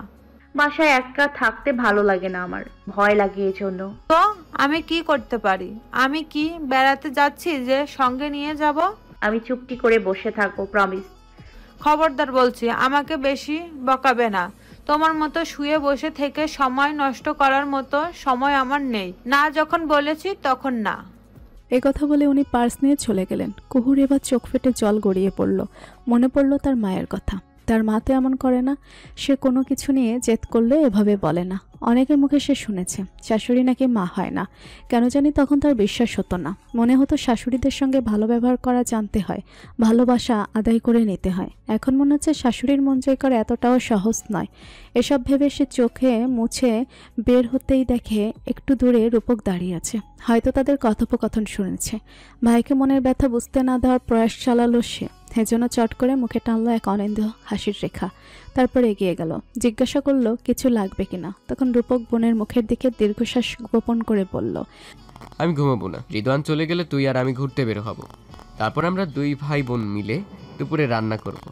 বাসায় একা থাকতে ভালো লাগে না, আমার ভয় লাগে এজন্য। তো আমি কি করতে পারি? আমি কি বেড়াতে যাচ্ছি যে সঙ্গে নিয়ে যাব? আমি চুপটি করে বসে থাকবো, প্রমিস। খবরদার বলছি, আমাকে বেশি বকাবে না। তোমার মতো শুয়ে বসে থেকে সময় নষ্ট করার মতো সময় আমার নেই। না যখন বলেছি তখন না। এ কথা বলে উনি পার্স নিয়ে চলে গেলেন। কুহুর এবার চোখ ফেটে জল গড়িয়ে পড়ল। মনে পড়ল তার মায়ের কথা। তার মা তো এমন করে না। সে কোনো কিছু নিয়ে জেদ করলে এভাবে বলে না। অনেকের মুখে সে শুনেছে শাশুড়ি নাকি মা হয় না। কেন জানি তখন তার বিশ্বাস হতো না। মনে হতো শাশুড়িদের সঙ্গে ভালো ব্যবহার করা জানতে হয়, ভালোবাসা আদায় করে নিতে হয়। এখন মনে হচ্ছে শাশুড়ির মন জয় করা এতটাও সহজ নয়। এসব ভেবে সে চোখে মুছে বের হতেই দেখে একটু দূরে রূপক দাঁড়িয়ে আছে। হয়তো তাদের কথোপকথন শুনেছে। ভাইকে মনের ব্যথা বুঝতে না দেওয়ার প্রয়াস চালালো সে। সেজন্য চট করে মুখে টানলো এক অনিন্দ হাসির রেখা। তারপর এগিয়ে গেল। জিজ্ঞাসা করলো কিছু লাগবে কিনা। তখন রূপক বোনের মুখের দিকে দীর্ঘশ্বাস গোপন করে বলল, আমি ঘুমাবো না। রিদওয়ান চলে গেলে তুই আর আমি ঘুরতে বের হব। তারপর আমরা দুই ভাই বোন মিলে দুপুরে রান্না করব।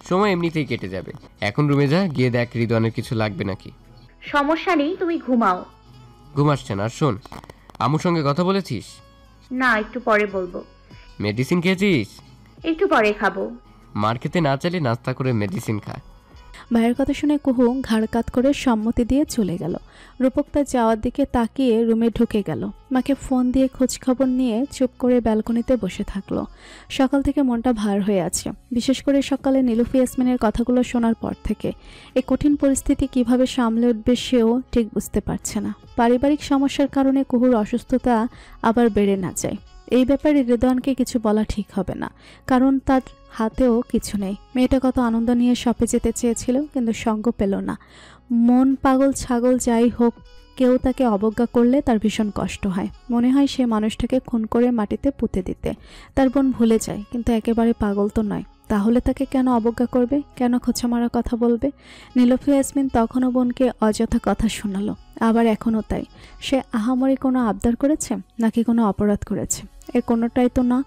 সময় এমনিতেই কেটে যাবে। এখন রুমে যা, গিয়ে দেখ রিদওয়ানের কিছু লাগবে নাকি। সমস্যা নেই, তুমি ঘুমাও। ঘুমাচ্ছে না। আর শোন, আম্মুর সঙ্গে কথা বলেছিস? না, একটু পরে বলবো। মেডিসিন খেয়েছিস? একটু পরে খাবো। মার খেতে না চাইলে নাস্তা করে মেডিসিন খা। ভাইয়ের কথা শুনে কুহু ঘাড় কাত করে সম্মতি দিয়ে চলে গেল। রূপক তার যাওয়ার দিকে তাকিয়ে রুমে ঢুকে গেল। মাকে ফোন দিয়ে খোঁজখবর নিয়ে চুপ করে ব্যালকনিতে বসে থাকলো। সকাল থেকে মনটা ভার হয়ে আছে, বিশেষ করে সকালে নীলুফ ইয়াসমিনের কথাগুলো শোনার পর থেকে। এই কঠিন পরিস্থিতি কিভাবে সামলে উঠবে সেও ঠিক বুঝতে পারছে না। পারিবারিক সমস্যার কারণে কুহুর অসুস্থতা আবার বেড়ে না যায়, এই ব্যাপারে রিদওয়ানকে কিছু বলা ঠিক হবে না, কারণ তার হাতেও কিছু নেই। মেয়েটা কত আনন্দ নিয়ে শপে যেতে চেয়েছিল, কিন্তু সঙ্গ পেল না। মন পাগল ছাগল যাই হোক, কেউ তাকে অবজ্ঞা করলে তার ভীষণ কষ্ট হয়। মনে হয় সে মানুষটাকে খুন করে মাটিতে পুঁতে দিতে। তার বোন ভুলে যায়, কিন্তু একেবারে পাগল তো নয়। তাহলে তাকে কেন অবজ্ঞা করবে, কেন খোঁচা মারা কথা বলবে? নীলুফ ইয়াসমিন তখনও বোনকে অযথা কথা শোনালো, আবার এখনও তাই। সে আহামরি কোনো আবদার করেছে নাকি কোনো অপরাধ করেছে? এর কোনোটাই তো না,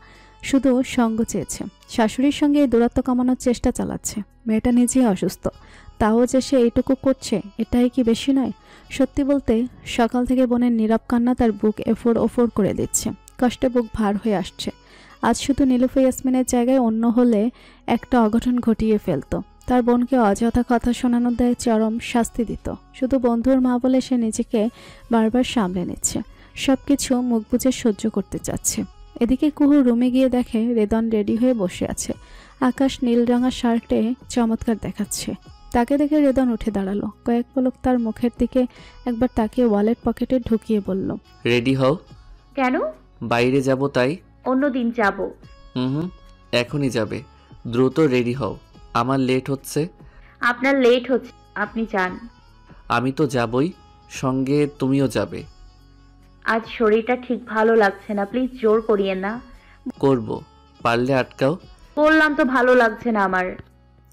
শুধু সঙ্গ চেয়েছে। শাশুড়ির সঙ্গে এই দূরত্ব কমানোর চেষ্টা চালাচ্ছে। মেয়েটা নিজেই অসুস্থ, তাও যে সে এইটুকু করছে, এটাই কি বেশি নয়? সত্যি বলতে সকাল থেকে বোনের নীরব কান্না তার বুক এফোর ওফোর করে দিচ্ছে। কষ্টে বুক ভার হয়ে আসছে। আজ শুধু নীলুফ ইয়াসমিনের জায়গায় অন্য হলে একটা অঘটন ঘটিয়ে ফেলতো। তার বোনকে অযথা কথা শোনানো দেয় চরম শাস্তি দিত। শুধু বন্ধুর মা বলে সে নিজেকে বারবার সামলে নিচ্ছে, সবকিছু মুখ বুজে সহ্য করতে চাচ্ছে। এদিকে কুহু রুমে গিয়ে দেখে রেদন রেডি হয়ে বসে আছে। আকাশ নীল রঙা শার্টে চমৎকার দেখাচ্ছে। তাকে দেখে রেদন উঠে দাঁড়ালো। কয়েক পলক তার মুখের দিকে একবার তাকিয়ে ওয়ালেট পকেটে ঢুকিয়ে বলল, রেডি হও। কেন? বাইরে যাব তাই। অন্যদিন যাব। হুম, এখনই যাবে। দ্রুত রেডি হও, আমার লেট হচ্ছে। আপনার লেট হচ্ছে, আপনি যান। আমি তো যাবই, সঙ্গে তুমিও যাবে। আজ শরীরটা ঠিক ভালো লাগছে না, প্লিজ জোর করিয়েন না। করব, পারলে আটকাও। বললাম তো ভালো লাগছে না আমার।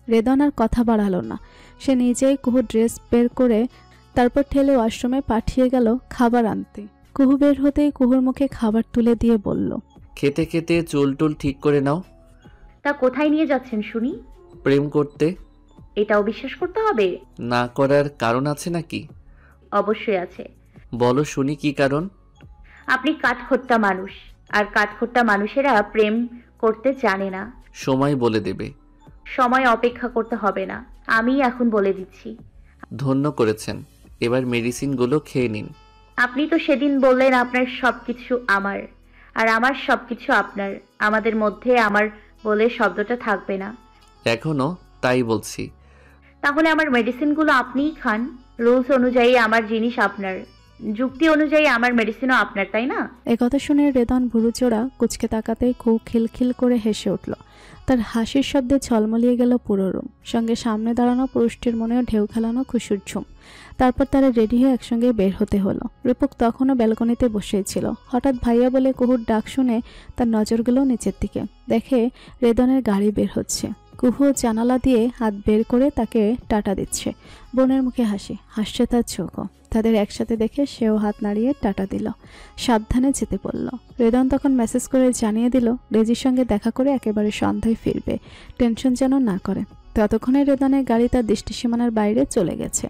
রেদন আর কথা বাড়ালো না। সে নিজেই কুহু ড্রেস বের করে তারপর ঠেলে ওয়াশরুমে পাঠিয়ে গেল খাবার আনতে। কুহু বের হতেই কুহুর মুখে খাবার তুলে দিয়ে বলল, খেতে খেতে চুল টুল ঠিক করে নাও। তা কোথায় নিয়ে যাচ্ছেন শুনি? প্রেম করতে। এটাও বিশ্বাস করতে হবে? না করার কারণ আছে নাকি? অবশ্যই আছে। বলো শুনি, কি কারণ? আপনি কাঠখোট্টা মানুষ, আর কাঠখোট্টা মানুষেরা প্রেম করতে জানে না। সময় বলে দেবে। সময় অপেক্ষা করতে হবে না, আমি এখন বলে দিচ্ছি। ধন্য করেছেন, এবার মেডিসিনগুলো খেয়ে নিন। আপনি তো সেদিন বললেন আপনার সবকিছু আমার, আর আমার সবকিছু আপনার। আমাদের মধ্যে আমার বলে শব্দটা থাকবে না। এখনো তাই বলছি। তাহলে আমার মেডিসিনগুলো আপনিই খান। রুলস অনুযায়ী আমার জিনিস আপনার, যুক্তি অনুযায়ী আমার মেডিসিনও আপনার, তাই না? একথা শুনে রেদন ভুরুচোড়া কুচকে তাকাতে খুব খিলখিল করে হেসে উঠল। তার হাসির শব্দে ঝলমলিয়ে গেল পুরো রুম, সঙ্গে সামনে দাঁড়ানো পুরুষটির মনেও ঢেউ খেলানো খুশির ঝুম। তারপর তারা রেডি হয়ে একসঙ্গে বের হতে হলো। রূপক তখনও ব্যালকনিতে বসেছিল। হঠাৎ ভাইয়া বলে কুহুর ডাক শুনে তার নজর গেল নিচের দিকে। দেখে রেদনের গাড়ি বের হচ্ছে। কুহু জানালা দিয়ে হাত বের করে তাকে টাটা দিচ্ছে। বোনের মুখে হাসি, হাসছে তার চোখও। তাদের একসাথে দেখে সেও হাত নাড়িয়ে টাটা দিল, সাবধানে যেতে বলল। রেদন তখন মেসেজ করে জানিয়ে দিল রেজির সঙ্গে দেখা করে একেবারে সন্ধ্যায় ফিরবে, টেনশন যেন না করে। ততক্ষণে রেদনের গাড়ি তার দৃষ্টিসীমানার বাইরে চলে গেছে।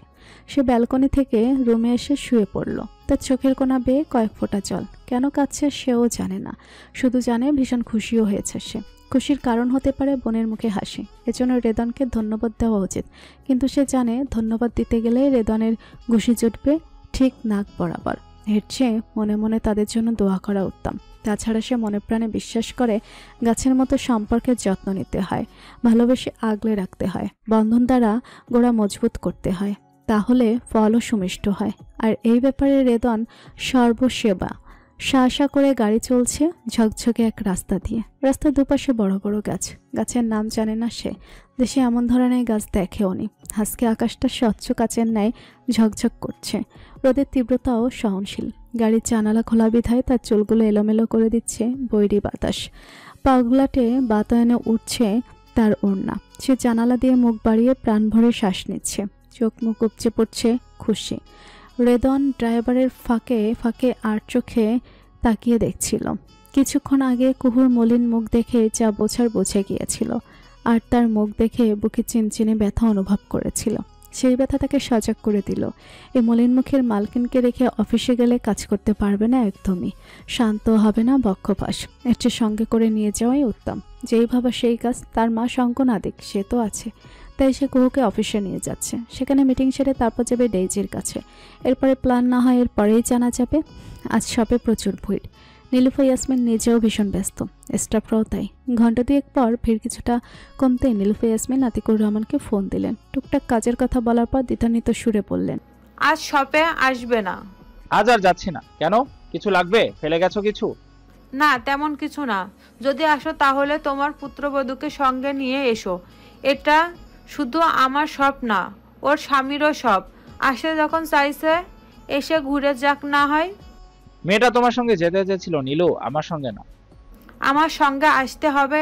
সে ব্যালকনি থেকে রুমে এসে শুয়ে পড়ল। তার চোখের কোণা বেয়ে কয়েক ফোঁটা জল। কেন কাঁদছে সেও জানে না, শুধু জানে ভীষণ খুশিও হয়েছে সে। খুশির কারণ হতে পারে বোনের মুখে হাসি, এজন্য রেদনকে ধন্যবাদ দেওয়া উচিত। কিন্তু সে জানে ধন্যবাদ দিতে গেলে রেদনের ঘুষি জুটবে ঠিক নাক বরাবর। এর চেয়ে মনে মনে তাদের জন্য দোয়া করা উত্তম। তাছাড়া সে মনে প্রাণে বিশ্বাস করে গাছের মতো সম্পর্কের যত্ন নিতে হয়, ভালোবেসে আগলে রাখতে হয়, বন্ধন দ্বারা গোড়া মজবুত করতে হয়, তাহলে ফলও সুমিষ্ট হয়। আর এই ব্যাপারে রেদন সর্বসেবা। শাসা করে গাড়ি চলছে ঝকঝকে এক রাস্তা দিয়ে। রাস্তার দুপাশে বড় বড় গাছ। গাছের নাম জানে না সে, দেশে এমন ধরনের গাছ দেখেও নি। আজকে আকাশটা স্বচ্ছ কাচের ন্যায় ঝকঝক করছে, রোদের তীব্রতাও সহনশীল। গাড়ির জানালা খোলা বিধায় তার চুলগুলো এলোমেলো করে দিচ্ছে বৈরী বাতাস। পাগলাটে বাতায়নে উঠছে তার ওড়না। সে জানালা দিয়ে মুখ বাড়িয়ে প্রাণ ভরে শ্বাস নিচ্ছে, চোখ মুখ উপচে পড়ছে খুশি। রেদন ড্রাইভারের ফাঁকে ফাঁকে আর চোখে তাকিয়ে দেখছিল। কিছুক্ষণ আগে কুহুর মলিন মুখ দেখে যা বোঝার বুঝে গিয়েছিল, আর তার মুখ দেখে বুকে চিনচিনে ব্যথা অনুভব করেছিল। সেই ব্যথা তাকে সজাগ করে দিল। এই মলিন মুখের মালকিনকে রেখে অফিসে গেলে কাজ করতে পারবে না একদমই, শান্ত হবে না বক্ষপাশ। এর চেয়ে সঙ্গে করে নিয়ে যাওয়াই উত্তম। যেই ভাবা সেই কাজ। তার মা শঙ্ক না দিক, সে তো আছে, তাই সে কুহুকে অফিসে নিয়ে যাচ্ছে। সেখানে মিটিং সেরে তারপর যাবে ডেইজির কাছে। এরপরে প্ল্যান না হয় এরপরেই জানা যাবে। আজ শপে প্রচুর ভিড়। নীলুফা ইয়াসমিন নিজেও ভীষণ ব্যস্ত, স্টাফরাও তাই। ঘন্টা দুয়েক পর ভিড় কিছুটা কমতে নীলুফা ইয়াসমিন আতিকুর রহমানকে ফোন দিলেন। টুকটাক কাজের কথা বলার পর দ্বিধান্বিত সুরে বললেন, আজ শপে আসবে না? আজ আর যাচ্ছি না। কেন, কিছু লাগবে? ফেলে গেছো কিছু? না, তেমন কিছু না। যদি আসো তাহলে তোমার পুত্রবধূকে সঙ্গে নিয়ে এসো। এটা শুধু আমার শপ না, ওর স্বামীরও শপ। আসে যখন চাইছে এসে ঘুরে যাক না হয়। মেয়েটা তোমার সঙ্গে যেতে চেয়েছিল নীলু, আমার সঙ্গে না। আমার সঙ্গে আসতে হবে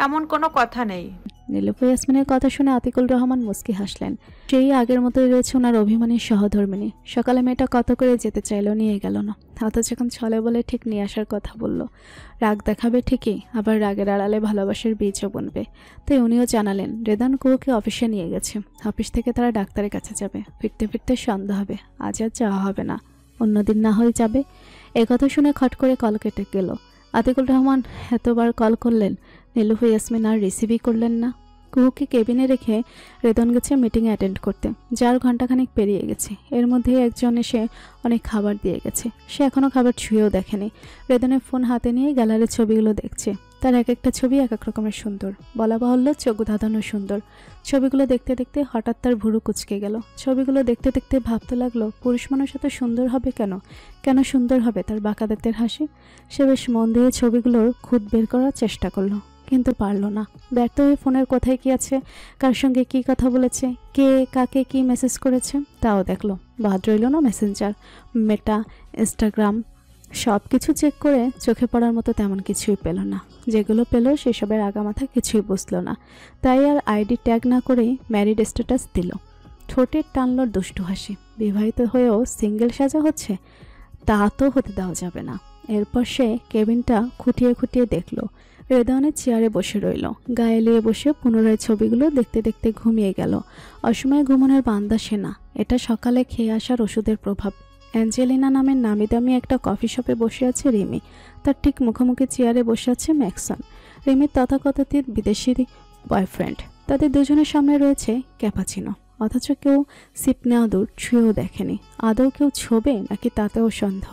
এমন কোনো কথা নেই। নীলুফা ইয়াসমিনের কথা শুনে আতিকুর রহমান মুস্কি হাসলেন। সেই আগের মতোই রয়েছে ওনার অভিমানী সহধর্মিনী। সকালে মেয়েটা কত করে যেতে চাইলো, নিয়ে গেল না। অথচ যখন ছলে বলে ঠিক নিয়ে আসার কথা বলল। রাগ দেখাবে ঠিকই, আবার রাগের আড়ালে ভালোবাসার বীজও বুনবে। তাই উনিও জানালেন রেদান কুহুকে অফিসে নিয়ে গেছে। অফিস থেকে তারা ডাক্তারের কাছে যাবে। ফিরতে ফিরতে সন্ধ্যা হবে। আজ আর যাওয়া হবে না, অন্যদিন না হয়ে যাবে। একথা শুনে খট করে কল কেটে গেল। আতিকুর রহমান এতবার কল করলেন, নীলুফা ইয়াসমিন আর রিসিভই করলেন না। কুহুকে কেবিনে রেখে রেদন গেছে মিটিং অ্যাটেন্ড করতে, যার ঘন্টাখানেক পেরিয়ে গেছে। এর মধ্যেই একজন এসে অনেক খাবার দিয়ে গেছে। সে এখনও খাবার ছুঁয়েও দেখেনি। রেদনের ফোন হাতে নিয়ে গ্যালারির ছবিগুলো দেখছে। তার এক একটা ছবি এক এক রকমের সুন্দর, বলা বাহুল্য চোখ ধাঁধানো সুন্দর। ছবিগুলো দেখতে দেখতে হঠাৎ তার ভুরু কুঁচকে গেল। ছবিগুলো দেখতে দেখতে ভাবতে লাগলো, পুরুষ মানুষ এত সুন্দর হবে কেন? কেন সুন্দর হবে তার বাঁকা দাঁতের হাসি? সে বেশ মন দিয়ে ছবিগুলোর খুঁত বের করার চেষ্টা করলো, কিন্তু পারল না। ব্যর্থ হয়ে ফোনের কোথায় কি আছে, কার সঙ্গে কি কথা বলেছে, কে কাকে কি মেসেজ করেছে তাও দেখলো। বাদ রইল না মেসেঞ্জার, মেটা, ইনস্টাগ্রাম। সব কিছু চেক করে চোখে পড়ার মতো তেমন কিছুই পেল না। যেগুলো পেল সেসবের আগামাথা কিছুই বুঝলো না। তাই আর আইডি ট্যাগ না করেই ম্যারিড স্ট্যাটাস দিল। ঠোঁটে টানল দুষ্টু হাসি। বিবাহিত হয়েও সিঙ্গেল সাজা হচ্ছে, তা তো হতে দেওয়া যাবে না। এরপর সে কেবিনটা খুঁটিয়ে খুঁটিয়ে দেখল। রেদনের চেয়ারে বসে রইল। গায়ে লিয়ে বসে পুনরায় ছবিগুলো দেখতে দেখতে ঘুমিয়ে গেল। অসময়ে ঘুমানোর বান্দা সে না, এটা সকালে খেয়ে আসার ওষুধের প্রভাব। অ্যাঞ্জেলিনা নামের নামি দামি একটা কফি শপে বসে আছে রিমি। তার ঠিক মুখোমুখি চেয়ারে বসে আছে ম্যাক্সন, রিমির তথাকথিত বিদেশি বয়ফ্রেন্ড। তাদের দুজনের সামনে রয়েছে ক্যাপাচিনো। অথচ কেউ সিপ নেওয়া দূর, ছুঁয়েও দেখেনি। আদৌ কেউ ছোবে নাকি তাতেও সন্দেহ,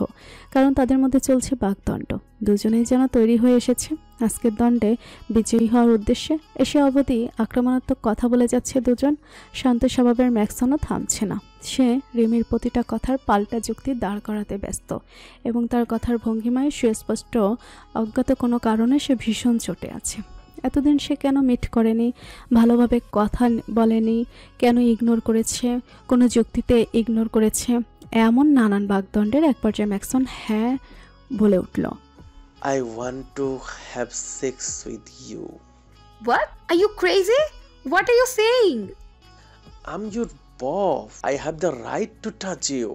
কারণ তাদের মধ্যে চলছে বাগদণ্ড। দুজনেই যেন তৈরি হয়ে এসেছে আজকের দণ্ডে বিজয়ী হওয়ার উদ্দেশ্যে। এসে অবধি আক্রমণাত্মক কথা বলে যাচ্ছে দুজন। শান্ত স্বভাবের ম্যাক্সনও থামছে না। সে রিমির প্রতিটা কথার পাল্টা যুক্তি দাঁড় করাতে ব্যস্ত, এবং তার কথার ভঙ্গিমায় সুস্পষ্ট অজ্ঞাত কোনো কারণে সে ভীষণ চটে আছে। এতদিন সে কেন মিট করেনি, ভালোভাবে কথা বলেনি, কেন ইগনোর করেছে, কোনো যুক্তিতে ইগনোর করেছে, এমন নানান বাগদণ্ডের এক পর্যায়ে ম্যাক্সন হ্যাঁ বলে উঠল। I want to have sex with you. What? Are you crazy? What are you saying? I'm your boss. I have the right to touch you.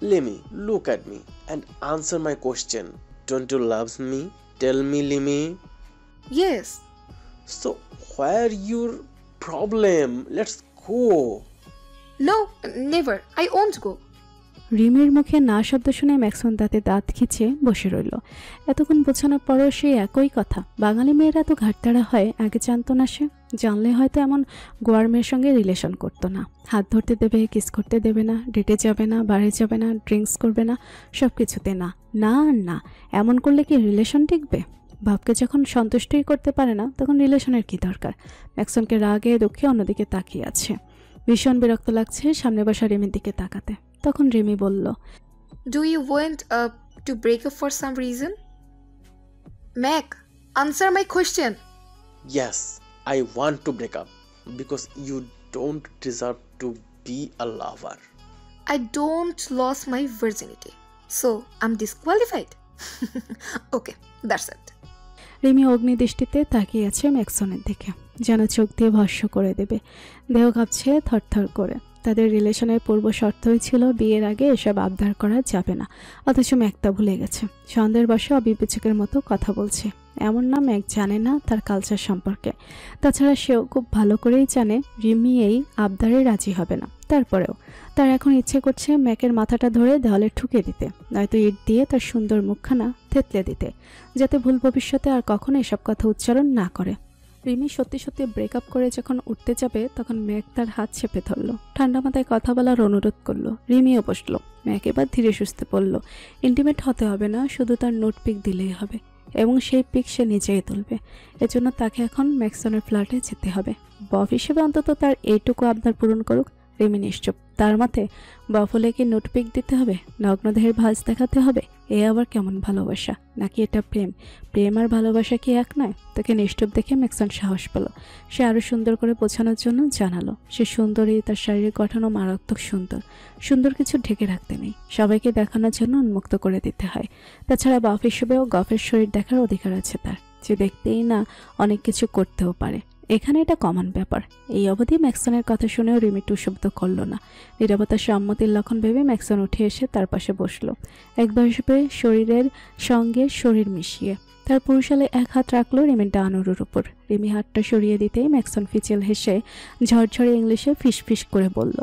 Limi, look at me and answer my question. Don't you love me? Tell me, Limi. Yes. So where your problem? Let's go. No, never. I won't go. রিমির মুখে না শব্দ শুনে ম্যাক্সন দাঁতে দাঁত খিচিয়ে বসে রইল। এতক্ষণ বোঝানোর পরও সেই একই কথা। বাঙালি মেয়েরা তো ঘাটতাড়া হয়, আগে জানতো না সে। জানলে হয়তো এমন গোয়ার মেয়ের সঙ্গে রিলেশন করতো না। হাত ধরতে দেবে, কিস করতে দেবে না, ডেটে যাবে না, বাড়ি যাবে না, ড্রিঙ্কস করবে না, সব কিছুতে না। না না, এমন করলে কি রিলেশন টিকবে? বাপকে যখন সন্তুষ্টই করতে পারে না, তখন রিলেশনের কি দরকার? ম্যাক্সনকে রাগে দুঃখে অন্যদিকে তাকিয়ে আছে। ভীষণ বিরক্ত লাগছে সামনে বসা রিমির দিকে তাকাতে। তখন রিমি বলল, Do you want to break up for some reason? Mac, answer my question. Yes, I want to break up because you don't deserve to be a lover. I don't lose my virginity, so I'm disqualified. Okay, that's it. Rimi অগ্নিদৃষ্টিতে তাকিয়ে আছে ম্যাক্সনের দিকে, যেন চোখ দিয়ে ভস্য করে দেবে। দেহ কাঁপছে থরথর করে। তাদের রিলেশনের পূর্ব শর্তই ছিল বিয়ের আগে এসব আবদার করা যাবে না। অথচ ম্যাকটা ভুলে গেছে। সন্দেহের বশে অবিবেচকের মতো কথা বলছে। এমন না ম্যাক জানে না তার কালচার সম্পর্কে। তাছাড়া সেও খুব ভালো করেই জানে রিমি এই আবদারে রাজি হবে না। তারপরেও তার এখন ইচ্ছে করছে ম্যাকের মাথাটা ধরে দেওয়ালে ঠুকে দিতে, নয়তো ইট দিয়ে তার সুন্দর মুখখানা থেতলে দিতে, যাতে ভুল ভবিষ্যতে আর কখনো এসব কথা উচ্চারণ না করে। রিমি সত্যি সত্যি ব্রেকআপ করে যখন উঠতে যাবে তখন ম্যাক তার হাত চেপে ধরল, ঠান্ডা মাথায় কথা বলার অনুরোধ করলো। রিমিও বসলো। ম্যাক এবার ধীরে সুস্থে পড়ল, ইন্টিমেট হতে হবে না, শুধু তার নোট পিক দিলেই হবে এবং সেই পিক সে নিজেই তুলবে। এজন্য তাকে এখন ম্যাক্সনের ফ্ল্যাটে যেতে হবে। বফ হিসেবে অন্তত তার এইটুকু আবদার পূরণ করুক। রিমি নিশ্চুপ। তার মতে বফ হলে কি নোট পিক দিতে হবে, নগ্নদেহের ভাঁজ দেখাতে হবে? এ আবার কেমন ভালোবাসা? নাকি এটা প্রেম? প্রেম আর ভালোবাসা কি এক নয়? তাকে নিশ্চুপ দেখে ম্যাক্সন সাহস পেল। সে আরও সুন্দর করে বোঝানোর জন্য জানালো সে সুন্দরী, তার শারীরিক গঠনও মারাত্মক সুন্দর। সুন্দর কিছু ঢেকে রাখতে নেই, সবাইকে দেখানোর জন্য উন্মুক্ত করে দিতে হয়। তাছাড়া বাফ হিসেবেও গফের শরীর দেখার অধিকার আছে তার, যে দেখতেই না অনেক কিছু করতেও পারে। এখানে এটা কমন ব্যাপার। এই অবধি ম্যাক্সনের কথা শুনেও রিমি টু শব্দ করল না। নীরবতা সম্মতির লক্ষণ ভেবে ম্যাক্সন উঠে এসে তার পাশে বসলো, একবার হিসেবে শরীরের সঙ্গে শরীর মিশিয়ে। তার পুরুষালে এক হাত রাখলো রিমির ডানুরুর উপর। রিমি হাতটা সরিয়ে দিতেই ম্যাক্সন ফিচেল হেসে ঝরঝরে ইংলিশে ফিস ফিস করে বলল,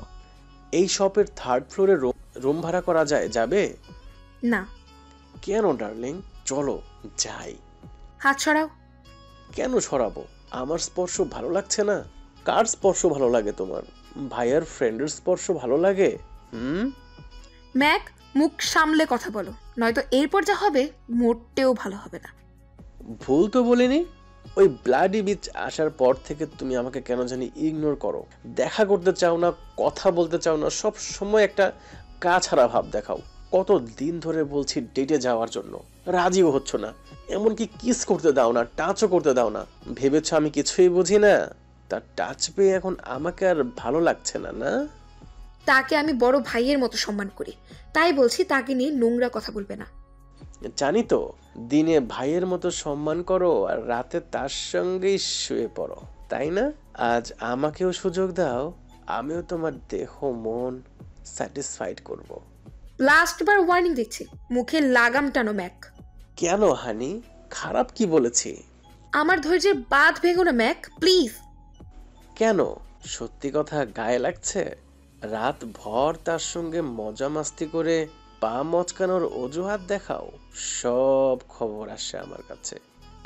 এই শপের 3rd ফ্লোরে রুম ভাড়া করা যাবে? না। কেন ডার্লিং? চলো যাই। হাত সরাও। কেন সরাবো? আমার স্পর্শ ভালো লাগছে না? কার স্পর্শ ভালো লাগে তোমার? ভাইয়ার ফ্রেন্ডের স্পর্শ ভালো লাগে? ম্যাক, মুখ সামলে কথা বলো, নয়তো এরপর যা হবে মোটেও ভালো হবে না। ভুল তো বলিনি। ওই ব্লাডি বিচ আসার পর থেকে তুমি আমাকে কেন জানি ইগনোর করো, দেখা করতে চাও না, কথা বলতে চাও না, সব সময় একটা গা ছাড়া ভাব দেখাও। কত দিন ধরে বলছি ডেটে যাওয়ার জন্য, রাজিও হচ্ছ না, এমনকি কিস করতে দাও না, টাচও করতে দাও না। ভেবেছ আমি কিছুই বুঝি না? তার টাচ পেয়ে এখন আমাকে আর ভালো লাগছে না? না, তাকে আমি বড় ভাইয়ের মতো সম্মান করি, তাই বলছি তাকে নিয়ে নোংরা কথা বলবে না। জানি তো, দিনে ভাইয়ের মতো সম্মান করো আর রাতে তার সঙ্গেই শুয়ে পড়ো, তাই না? আজ আমাকেও সুযোগ দাও, আমিও তোমার দেহ মন স্যাটিসফাইড করব। লাস্টবার ওয়ার্নিং দিচ্ছি, মুখে লাগাম টানো ম্যাক। কেন হানি, খারাপ কি বলেছি? আমার ধৈর্যের বাঁধ ভেঙো না ম্যাক, প্লিজ। কেন, সত্যি কথা গায়ে লাগছে? রাত ভর তার সঙ্গে মজা মাস্তি করে পা মচকানোর অজুহাত দেখাও, সব খবর আসে আমার কাছে।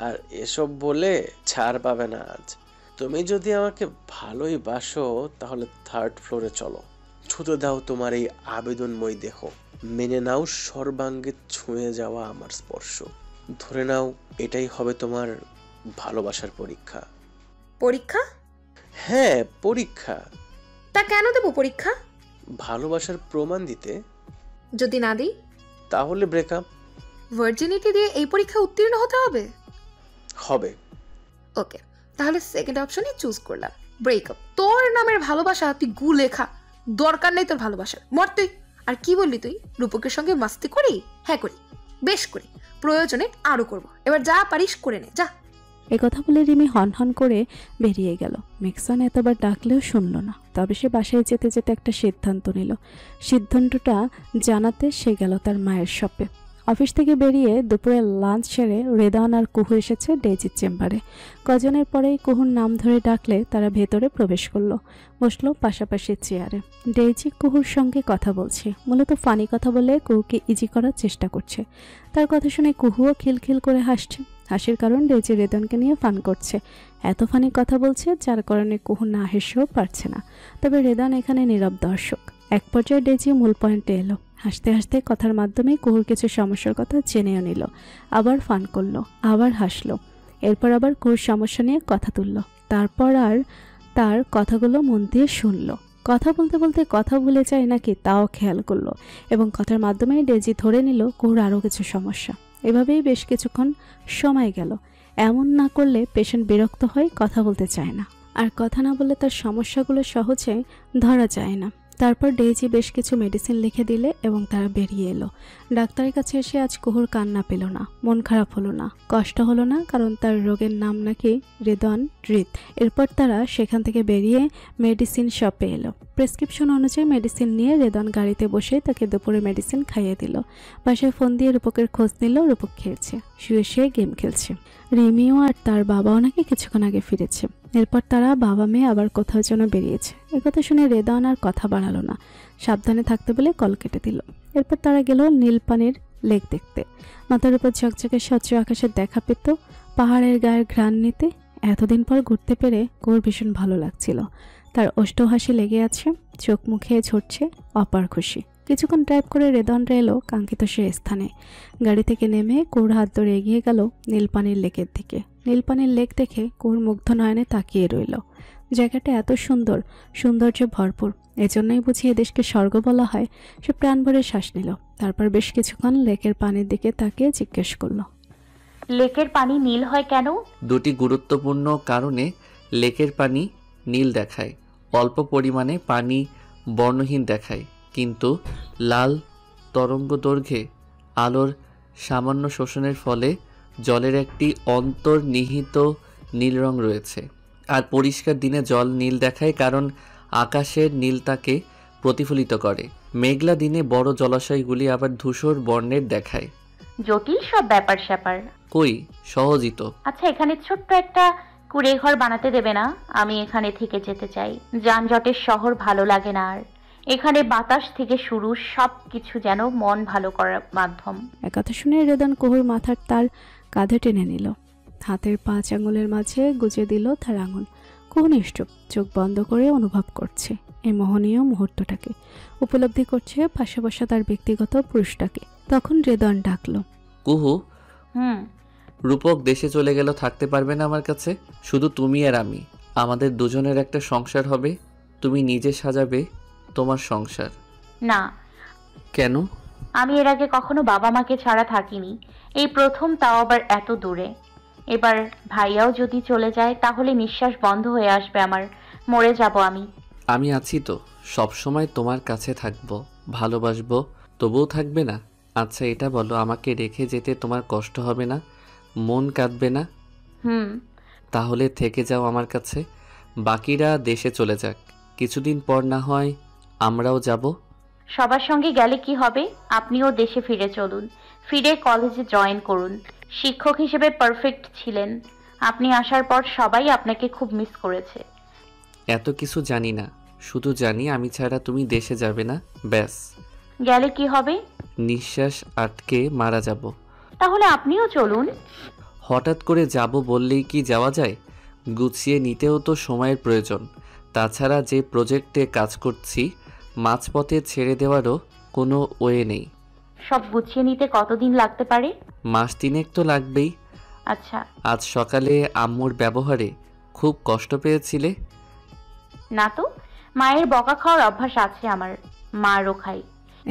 আর এসব বলে ছাড় পাবে না আজ। তুমি যদি আমাকে ভালোই বাসো তাহলে 3rd ফ্লোরে চলো, ছুঁতে দাও তোমার এই আবেদনময় দেহ, মেনে নাও সর্বাঙ্গে ছুঁয়ে যাওয়া আমার স্পর্শ, ধরে নাও এটাই হবে তোমার ভালোবাসার পরীক্ষা। পরীক্ষা? হ্যাঁ, পরীক্ষা। তা কেন দেবো পরীক্ষা? ভালোবাসার প্রমাণ দিতে। যদি না দিই? তাহলে ব্রেকআপ। ভার্জিনিটি দিয়ে এই পরীক্ষা উত্তীর্ণ হতে হবে? হবে। ওকে, তাহলে সেকেন্ড অপশনই চুজ করলাম, ব্রেকআপ। তোর নামের ভালোবাসা তুই গু লেখা, দরকার নেই তোর ভালোবাসার, মর তুই। আর কি বললি তুই, রূপকের সঙ্গে মাস্তি করি? হ্যাঁ করি, বেশ করি, প্রয়োজনে আরো করব। এবার যা পারিস করে নে, যা। একথা বলে রিমি হন হন করে বেরিয়ে গেল। ম্যাক্সন এতবার ডাকলেও শুনল না। তবে সে বাসায় যেতে যেতে একটা সিদ্ধান্ত নিল। সিদ্ধান্তটা জানাতে সে গেল তার মায়ের শপে। অফিস থেকে বেরিয়ে দুপুরে লাঞ্চ সেরে রেদান আর কুহু এসেছে ডেজির চেম্বারে। কজনের পরেই কুহুর নাম ধরে ডাকলে তারা ভেতরে প্রবেশ করলো, বসলো পাশাপাশি চেয়ারে। ডেজি কুহুর সঙ্গে কথা বলছে, মূলত ফানি কথা বলে কুহুকে ইজি করার চেষ্টা করছে। তার কথা শুনে কুহুও খিলখিল করে হাসছে। হাসির কারণ ডেজি রেদানকে নিয়ে ফান করছে, এত ফানি কথা বলছে যার কারণে কুহু না হেসেও পারছে না। তবে রেদান এখানে নীরব দর্শক। এক পর্যায়ে ডেজি মূল পয়েন্টে এলো। হাসতে হাসতে কথার মাধ্যমে কুহুর কিছু সমস্যার কথা জেনেও নিল, আবার ফান করলো, আবার হাসলো। এরপর আবার কুহুর সমস্যা নিয়ে কথা তুললো। তারপর আর তার কথাগুলো মন দিয়ে শুনলো। কথা বলতে বলতে কথা ভুলে যায় নাকি তাও খেয়াল করলো, এবং কথার মাধ্যমে ডেজি ধরে নিল কুহুর আরও কিছু সমস্যা। এভাবেই বেশ কিছুক্ষণ সময় গেল। এমন না করলে পেশেন্ট বিরক্ত হয়, কথা বলতে চায় না, আর কথা না বললে তার সমস্যাগুলো সহজে ধরা যায় না। তারপর ডেজি বেশ কিছু মেডিসিন লিখে দিলে এবং তারা বেরিয়ে এলো। ডাক্তারের কাছে এসে আজ কুহুর কান্না পেল না, মন খারাপ হলো না, কষ্ট হলো না, কারণ তার রোগের নাম নাকি রেদন হৃদ। এরপর তারা সেখান থেকে বেরিয়ে মেডিসিন শপে এলো। প্রেসক্রিপশন অনুযায়ী মেডিসিন নিয়ে রেদন গাড়িতে বসে তাকে দুপুরে মেডিসিন খাইয়ে দিল। বাসায় ফোন দিয়ে রূপকের খোঁজ নিল। রূপক খেলছে, শুয়ে শুয়ে গেম খেলছে। রিমিও আর তার বাবাও নাকি কিছুক্ষণ আগে ফিরেছে। এরপর তারা বাবা মেয়ে আবার কোথাও যেন বেরিয়েছে। একথা শুনে রেদান আর কথা বাড়ালো না, সাবধানে থাকতে বলে কল কেটে দিল। এরপর তারা গেল নীল পানির লেক দেখতে। মাথার উপর ঝকঝকে স্বচ্ছ আকাশের দেখা পেত, পাহাড়ের গায়ের ঘ্রাণ নিতে। এতদিন পর ঘুরতে পেরে কোর ভীষণ ভালো লাগছিল। তার অষ্টহাসি লেগে আছে, চোখ মুখে ঝরছে অপার খুশি। কিছুক্ষণ ড্রাইভ করে রেদনরা এলো কাঙ্ক্ষিত সে স্থানে। গাড়ি থেকে নেমে কোর হাত ধরে এগিয়ে গেল নীলপানির লেকের দিকে। নীলপানির লেক দেখে কোর মুগ্ধ নয়নে তাকিয়ে রইল। জায়গাটা এত সুন্দর, সৌন্দর্যে ভরপুর, এজন্যই বুঝি এদেশকে স্বর্গ বলা হয়। সে প্রাণ ভরে শ্বাস নিল। তারপর বেশ কিছুক্ষণ লেকের পানির দিকে তাকিয়ে জিজ্ঞেস করলো, লেকের পানি নীল হয় কেন? দুটি গুরুত্বপূর্ণ কারণে লেকের পানি নীল দেখায়। অল্প পরিমাণে পানি বর্ণহীন দেখায়, কিন্তু লাল তরঙ্গদৈর্ঘ্যে আলোর সামান্য শোষণের ফলে জলের একটি অন্তর্নিহিত নীল রং রয়েছে। আর পরিষ্কার দিনে জল নীল দেখায় কারণ আকাশের নীল তাকে প্রতিফলিত করে। মেঘলা দিনে বড় জলাশয়গুলি আবার ধূসর বর্ণের দেখায়। জটিল সব ব্যাপার স্যাপার। কই, সহজই তো। আচ্ছা, এখানে ছোট্ট একটা কুঁড়ে ঘর বানাতে দেবে না? আমি এখানে থেকে যেতে চাই। যানজটের শহর ভালো লাগে না আর। এখানে বাতাস থেকে শুরু সব কিছু যেন মন ভালো করার মাধ্যম। একথা শুনে রেদন কোহর মাথার তার কাঁধে টেনে নিল, হাতের 5 আঙুলের মাঝে গুজে দিল তার আঙুল। কোহ নিশ্চুপ, চোখ বন্ধ করে অনুভব করছে এই মোহনীয় মুহূর্তটাকে, উপলব্ধি করছে পাশে বসা তার ব্যক্তিগত পুরুষটাকে। তখন রেদন ডাকলো, কুহু, রূপক দেশে চলে গেল, থাকতে পারবে না আমার কাছে। শুধু তুমি আর আমি, আমাদের দুজনের একটা সংসার হবে। তুমি নিজে সাজাবে তোমার সংসার। না। কেন? আমি এর আগে কখনো বাবা মাকে ছাড়া থাকিনি, এই প্রথম, তাও আবার এত দূরে। এবার ভাইয়াও যদি চলে যায় তাহলে নিঃশ্বাস বন্ধ হয়ে আসবে আমার, মরে যাব আমি। আমি আছি তো, সব সময় তোমার কাছে থাকবো, ভালোবাসবো। তবুও থাকবে না? আচ্ছা এটা বলো, আমাকে রেখে যেতে তোমার কষ্ট হবে না? মন কাঁদবে না? তাহলে থেকে যাও আমার কাছে। বাকিরা দেশে চলে যাক, কিছুদিন পর না হয় আমরাও যাব। সবার সঙ্গে গেলে কি হবে? আপনিও দেশে ফিরে চলুন, ফিরে কলেজে জয়েন করুন। শিক্ষক হিসেবে পারফেক্ট ছিলেন। আপনি আসার পর সবাই আপনাকে খুব মিস করেছে। এত কিছু জানি না, শুধু জানি আমি ছাড়া তুমি দেশে যাবে না, ব্যাস। গেলে কি হবে? নিঃশ্বাস আটকে মারা যাব। তাহলে আপনিও চলুন। হঠাৎ করে যাব বললেই কি যাওয়া যায়? গুছিয়ে নিতেও তো সময়ের প্রয়োজন। তাছাড়া যে প্রজেক্টে কাজ করছি, মাঝপথে ছেড়ে দেওয়ারও কোনো ওয়ে নেই। সব গুছিয়ে নিতে কতদিন লাগতে পারে? মাস 3 তো লাগবেই। আচ্ছা। আজ সকালে আম্মুর ব্যবহারে খুব কষ্ট পেয়েছিলে? না তো, মায়ের বকা খাওয়ার অভ্যাস আছে আমার, মারও খাই।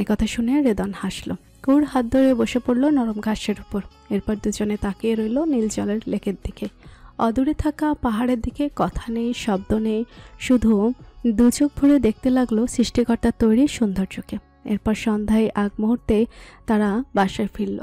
একথা শুনে রেদন হাসলো। কোর হাত ধরে বসে পড়ল নরম ঘাসের উপর। এরপর দুজনে তাকিয়ে রইল নীল জলের লেকের দিকে। অদূরে থাকা পাহাড়ের দিকে কথা নেই, শব্দ নেই, শুধু দুচোখ ভরে দেখতে লাগলো সৃষ্টিকর্তার তৈরি সৌন্দর্যকে। এরপর সন্ধ্যায় আগ মুহূর্তে তারা বাসায় ফিরল।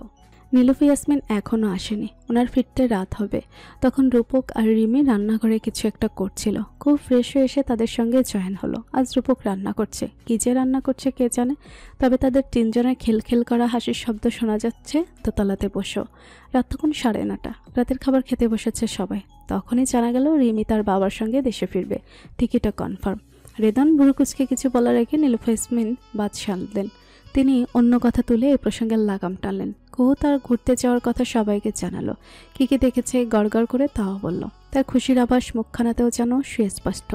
নীলুফি ইয়াসমিন এখনও আসেনি, ওনার ফিরতে রাত হবে। তখন রূপক আর রিমি রান্নাঘরে কিছু একটা করছিল। খুব ফ্রেশ হয়ে এসে তাদের সঙ্গে জয়েন হলো। আজ রূপক রান্না করছে, কী যে রান্না করছে কে জানে। তবে তাদের 3 জনের খিলখিল করা হাসির শব্দ শোনা যাচ্ছে দোতলাতে বসো। রাত তখন 9:30। রাতের খাবার খেতে বসেছে সবাই। তখনই জানা গেল রিমি তার বাবার সঙ্গে দেশে ফিরবে, টিকিটও কনফার্ম। রেদন বুড়ুকুচকে কিছু বলার আগে নীলুফি ইয়াসমিন বাদ সাধলেন। তিনি অন্য কথা তুলে এই প্রসঙ্গের লাগাম টানলেন। কোহু তার ঘুরতে যাওয়ার কথা সবাইকে জানালো। কী কী দেখেছে গড়গড় করে তাও বলল। তার খুশির আভাস মুখখানাতেও যেন সুস্পষ্ট।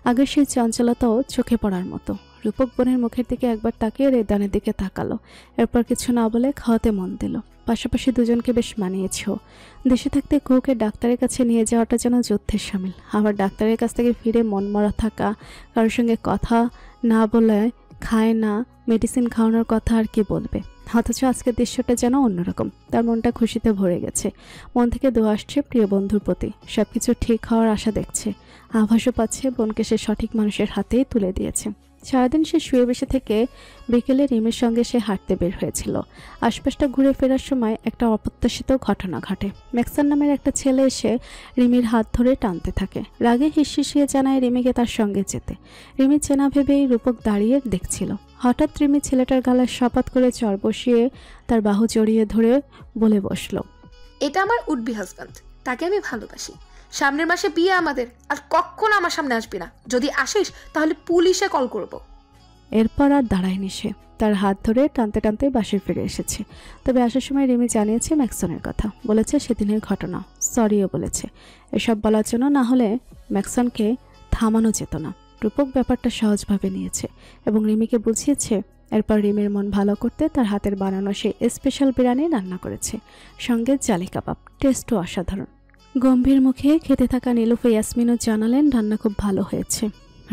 আগের সেই চঞ্চলতাও চোখে পড়ার মতো। রূপক বোনের মুখের দিকে একবার তাকিয়ে রেদানের দিকে তাকালো। এরপর কিছু না বলে খাওয়াতে মন দিল। পাশাপাশি দুজনকে বেশ মানিয়েছেও। দেশে থাকতে কোহুকে ডাক্তারের কাছে নিয়ে যাওয়াটা যেন যুদ্ধের সামিল। আবার ডাক্তারের কাছ থেকে ফিরে মন মরা থাকা, কারোর সঙ্গে কথা না বলে খায় না, মেডিসিন খাওয়ানোর কথা আর কি বলবে। অথচ আজকের দৃশ্যটা যেন অন্যরকম। তার মনটা খুশিতে ভরে গেছে। মন থেকে দোয়া আসছে প্রিয় বন্ধুর প্রতি। সব কিছু ঠিক হওয়ার আশা দেখছে। আভাসও পাচ্ছে বোনকে সে সঠিক মানুষের হাতেই তুলে দিয়েছে। সারাদিন সে শুয়ে বসে থেকে বিকেলে রিমির সঙ্গে সে হাঁটতে বের হয়েছিল। আশপাশটা ঘুরে ফেরার সময় একটা অপ্রত্যাশিত ঘটনা ঘটে। ম্যাক্সার নামের একটা ছেলে এসে রিমির হাত ধরে টানতে থাকে। রাগে হিসিয়ে জানায় রিমিকে তার সঙ্গে যেতে। রিমি চেনা ভেবেই রূপক দাঁড়িয়ে দেখছিল। হঠাৎ রিমি ছেলেটার গালায় শপাত করে চর বসিয়ে তার বাহু জড়িয়ে ধরে বলে বসলো, এটা আমার উডবি হাজব্যান্ড, তাকে আমি ভালোবাসি। সামনের মাসে বিয়ে আমাদের, আর কখনো আমার সামনে আসবি না। যদি আসিস তাহলে পুলিশে কল করব। এরপর আর দাঁড়ায়নি সে। তার হাত ধরে টানতে টানতে বাসায় ফিরে এসেছে। তবে আসার সময় রিমি জানিয়েছে ম্যাক্সনের কথা, বলেছে সেদিনের ঘটনা, সরিও বলেছে। এসব বলার জন্য না হলে ম্যাক্সনকে থামানো যেত না। রূপক ব্যাপারটা সহজভাবে নিয়েছে এবং রিমিকে বুঝিয়েছে। এরপর রিমির মন ভালো করতে তার হাতের বানানো সেই স্পেশাল বিরিয়ানি রান্না করেছে, সঙ্গে জালি কাবাব। টেস্টও অসাধারণ। গম্ভীর মুখে খেতে থাকা নীলুফা ইয়াসমিনও জানালেন রান্না খুব ভালো হয়েছে।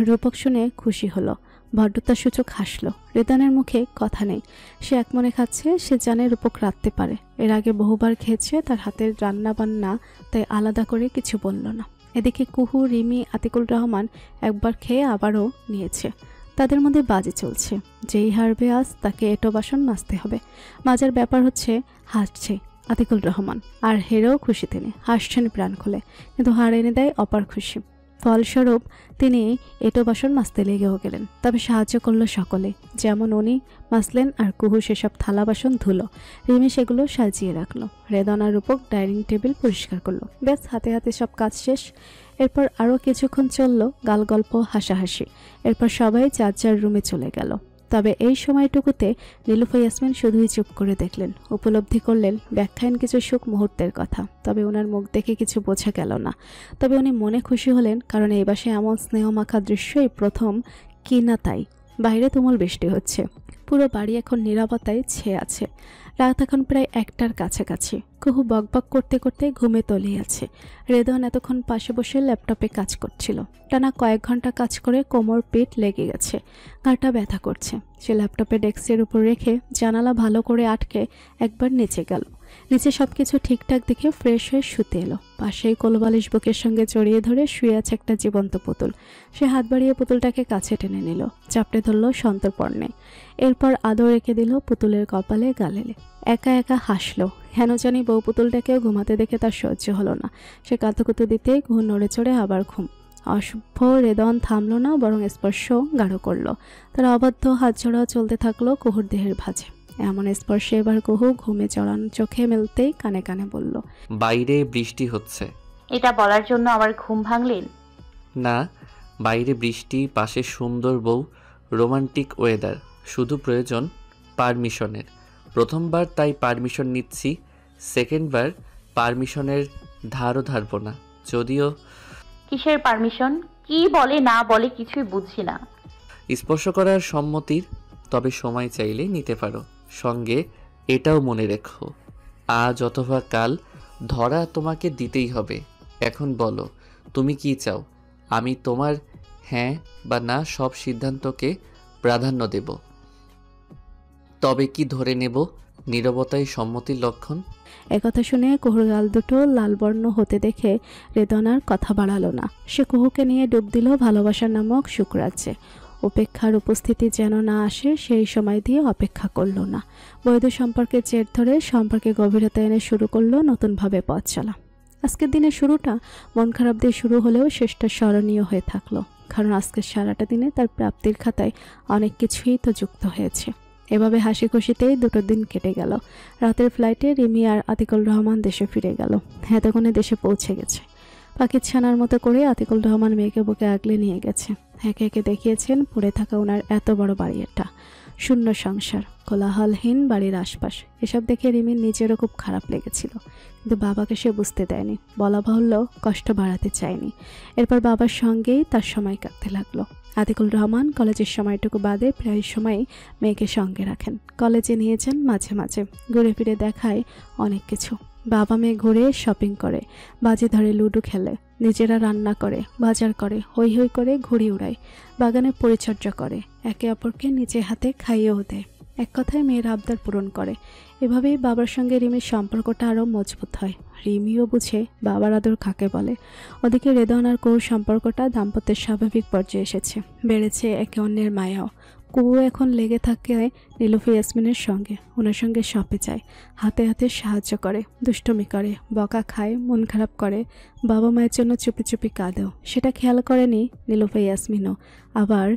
রূপক শুনে খুশি হলো, ভদ্রতাসূচক হাসলো। রিদানের মুখে কথা নেই, সে একমনে খাচ্ছে। সে জানে রূপক রাঁধতে পারে, এর আগে বহুবার খেয়েছে তার হাতের রান্না বান্না, তাই আলাদা করে কিছু বলল না। এদিকে কুহু, রিমি, আতিকুল রহমান একবার খেয়ে আবারও নিয়েছে। তাদের মধ্যে বাজি চলছে, যেই হারবে আজ তাকে এঁটো বাসন মাজতে হবে। মাজার ব্যাপার হচ্ছে হাসছে আতিকুল রহমান, আর হেরেও খুশি তিনি, হাসছেন প্রাণ খুলে, কিন্তু হার এনে দেয় অপার খুশি। ফলস্বরূপ তিনি এঁটো বাসন মাজতে লেগেও গেলেন। তবে সাহায্য করলো সকলে, যেমন উনি মাজলেন আর কুহু সেসব থালা বাসন ধুলো, রিমি সেগুলো সাজিয়ে রাখলো। রেদন আর রূপক ডাইনিং টেবিল পরিষ্কার করলো। ব্যাস, হাতে হাতে সব কাজ শেষ। এরপর আরও কিছুক্ষণ চলল গাল গল্প, হাসাহাসি। এরপর সবাই যার যার রুমে চলে গেল। তবে এই সময়টুকুতে নীলুফা ইয়াসমিন শুধুই চুপ করে দেখলেন, উপলব্ধি করলেন ব্যাখ্যাহীন কিছু সুখ মুহূর্তের কথা। তবে ওনার মুখ দেখে কিছু বোঝা গেল না। তবে উনি মনে খুশি হলেন, কারণ এই বাসায় এমন স্নেহমাখা দৃশ্যই প্রথম কি না তাই। বাইরে তুমুল বৃষ্টি হচ্ছে, পুরো বাড়ি এখন নীরবতায় ছেয়ে আছে। রাত এখন প্রায় 1টার কাছাকাছি। কুহু বকবক করতে করতে ঘুমে তলিয়ে আছে। রেদন এতক্ষণ পাশে বসে ল্যাপটপে কাজ করছিল। টানা কয়েক ঘন্টা কাজ করে কোমর পিঠ লেগে গেছে, ঘাড়টা ব্যথা করছে। সে ল্যাপটপে ডেস্কের উপর রেখে জানালা ভালো করে আটকে একবার নিচে গেল। নিচে সবকিছু ঠিকঠাক দেখে ফ্রেশ হয়ে শুতে এলো। পাশেই কোলবালিশ বুকের সঙ্গে জড়িয়ে ধরে শুয়ে আছে একটা জীবন্ত পুতুল। সে হাত বাড়িয়ে পুতুলটাকে কাছে টেনে নিল, চাপড়ে ধরল সন্তর্পণে। এরপর আদর রেখে দিল পুতুলের কপালে, গালে। একা একা হাসলো। হেন জানি বউ পুতুলটাকেও ঘুমাতে দেখে তার সহ্য হলো না। সে কাতুকুতু দিতে ঘুম নড়ে চড়ে আবার ঘুম। অশুভ রেদন থামলো না, বরং স্পর্শ গাঢ় করলো। তার অবাধ্য হাত জড়াও চলতে থাকলো কুহুর দেহের ভাঁজে। এমন স্পর্শে এবার কুহু ঘুমে জড়ানো চোখে মেলতেই কানে কানে বলল, বাইরে বৃষ্টি হচ্ছে। এটা বলার জন্য আমার ঘুম ভাঙলেন? না, বাইরে বৃষ্টি, পাশে সুন্দর বউ, রোমান্টিক ওয়েদার, শুধু প্রয়োজন পারমিশনের। প্রথমবার তাই পারমিশন নিচ্ছি, সেকেন্ডবার পারমিশনের ধারও ধারব না। যদিও কিসের পারমিশন? কি বলে না বলে কিছুই বুঝছি না। স্পর্শ করার সম্মতির, তবে সময় চাইলে নিতে পারো। সঙ্গে এটাও মনে রেখো, আজ অথবা কাল ধরা তোমাকে দিতেই হবে। এখন বলো তুমি কি চাও? আমি তোমার হ্যাঁ বা না সব সিদ্ধান্তকে প্রাধান্য দেব। তবে কি ধরে নেব নীরবতাই সম্মতির লক্ষণ? একথা শুনে কুহুর গাল দুটো লালবর্ণ হতে দেখে রেদন আর কথা বাড়ালো না। সে কুহুকে নিয়ে ডুব দিল ভালোবাসা নামক শুক্রাজ্যে। উপেক্ষার উপস্থিতি যেন না আসে সেই সময় দিয়ে অপেক্ষা করলো না। বৈধ সম্পর্কের জের ধরে সম্পর্কে গভীরতা এনে শুরু করলো নতুনভাবে পথ চলা। আজকের দিনের শুরুটা মন খারাপ দিয়ে শুরু হলেও শেষটা স্মরণীয় হয়ে থাকলো, কারণ আজকের সারাটা দিনে তার প্রাপ্তির খাতায় অনেক কিছুই তো যুক্ত হয়েছে। এভাবে হাসি খুশিতেই 2 দিন কেটে গেল। রাতের ফ্লাইটে রিমি আর আতিকুল রহমান দেশে ফিরে গেল। এতক্ষণে দেশে পৌঁছে গেছে। পাখির ছানার মতো করে আতিকুল রহমান মেয়েকে বুকে আগলে নিয়ে গেছে। একে একে দেখিয়েছেন পড়ে থাকা ওনার এত বড় বাড়িটা, শূন্য সংসার, কোলাহলহীন বাড়ির আশপাশ। এসব দেখে রিমির নিজেরও খুব খারাপ লেগেছিল, কিন্তু বাবাকে সে বুঝতে দেয়নি। বলা বাহুল্য, কষ্ট বাড়াতে চায়নি। এরপর বাবার সঙ্গেই তার সময় কাটতে লাগলো। আতিকুল রহমান কলেজের সময়টুকু বাদে প্রায় সময় মেয়েকে সঙ্গে রাখেন। কলেজে নিয়ে যান, মাঝে মাঝে ঘুরে ফিরে দেখায় অনেক কিছু। বাবা মেয়ে ঘুরে, শপিং করে, বাজি ধরে, লুডো খেলে, নিজেরা রান্না করে, বাজার করে, হই হই করে ঘুড়ি উড়ায়, বাগানের পরিচর্যা করে, একে অপরকে নিজে হাতে খাইয়েও দেয়। এক কথায় মেয়ের আবদার পূরণ করে। এভাবেই বাবার সঙ্গে রিমির সম্পর্কটা আরও মজবুত হয়। রিমিও বুঝে বাবার আদর কাকে বলে। ওদিকে রেদন আর কুহুর সম্পর্কটা দাম্পত্যের স্বাভাবিক পর্যায়ে এসেছে, বেড়েছে একে অন্যের মায়াও। কুহু এখন লেগে থাকে নীলুফা ইয়াসমিনের সঙ্গে। ওনার সঙ্গে শপে যায়, হাতে হাতে সাহায্য করে, দুষ্টমি করে, বকা খায়, মন খারাপ করে, বাবা মায়ের জন্য চুপি চুপি কাঁদেও। সেটা খেয়াল করেনি নীলুফা ইয়াসমিনও, আবার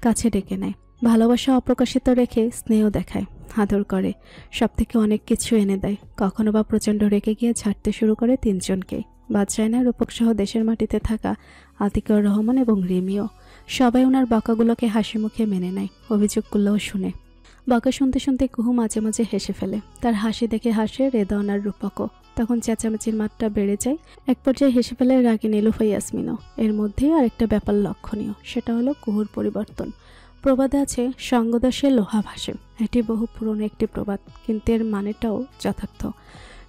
কাছে ডেকে নেয়। ভালোবাসা অপ্রকাশিত রেখে স্নেহ দেখায়, আদর করে, সব থেকে অনেক কিছু এনে দেয়। কখনো বা প্রচণ্ড রেগে গিয়ে ঝাড়তে শুরু করে 3 জনকে। বাদ যায় না রূপক সহ দেশের মাটিতে থাকা আতিকুর রহমান এবং রিমিও। সবাই ওনার বকাগুলোকে হাসি মুখে মেনে নেয়, অভিযোগগুলোও শুনে। বকা শুনতে শুনতে কুহু মাঝে মাঝে হেসে ফেলে। তার হাসি দেখে হাসে রেদন আর রূপকও। তখন চেঁচামেচির মাত্রা বেড়ে যায়। এক পর্যায়ে হেসে ফেলে রাগী নীলুফা ইয়াসমিনও। এর মধ্যেই আরেকটা ব্যাপার লক্ষণীয়, সেটা হলো কুহুর পরিবর্তন। প্রবাদে আছে সঙ্গদোষে লোহা ভাসে। এটি বহু পুরনো একটি প্রবাদ, কিন্তু এর মানেটাও যথার্থ।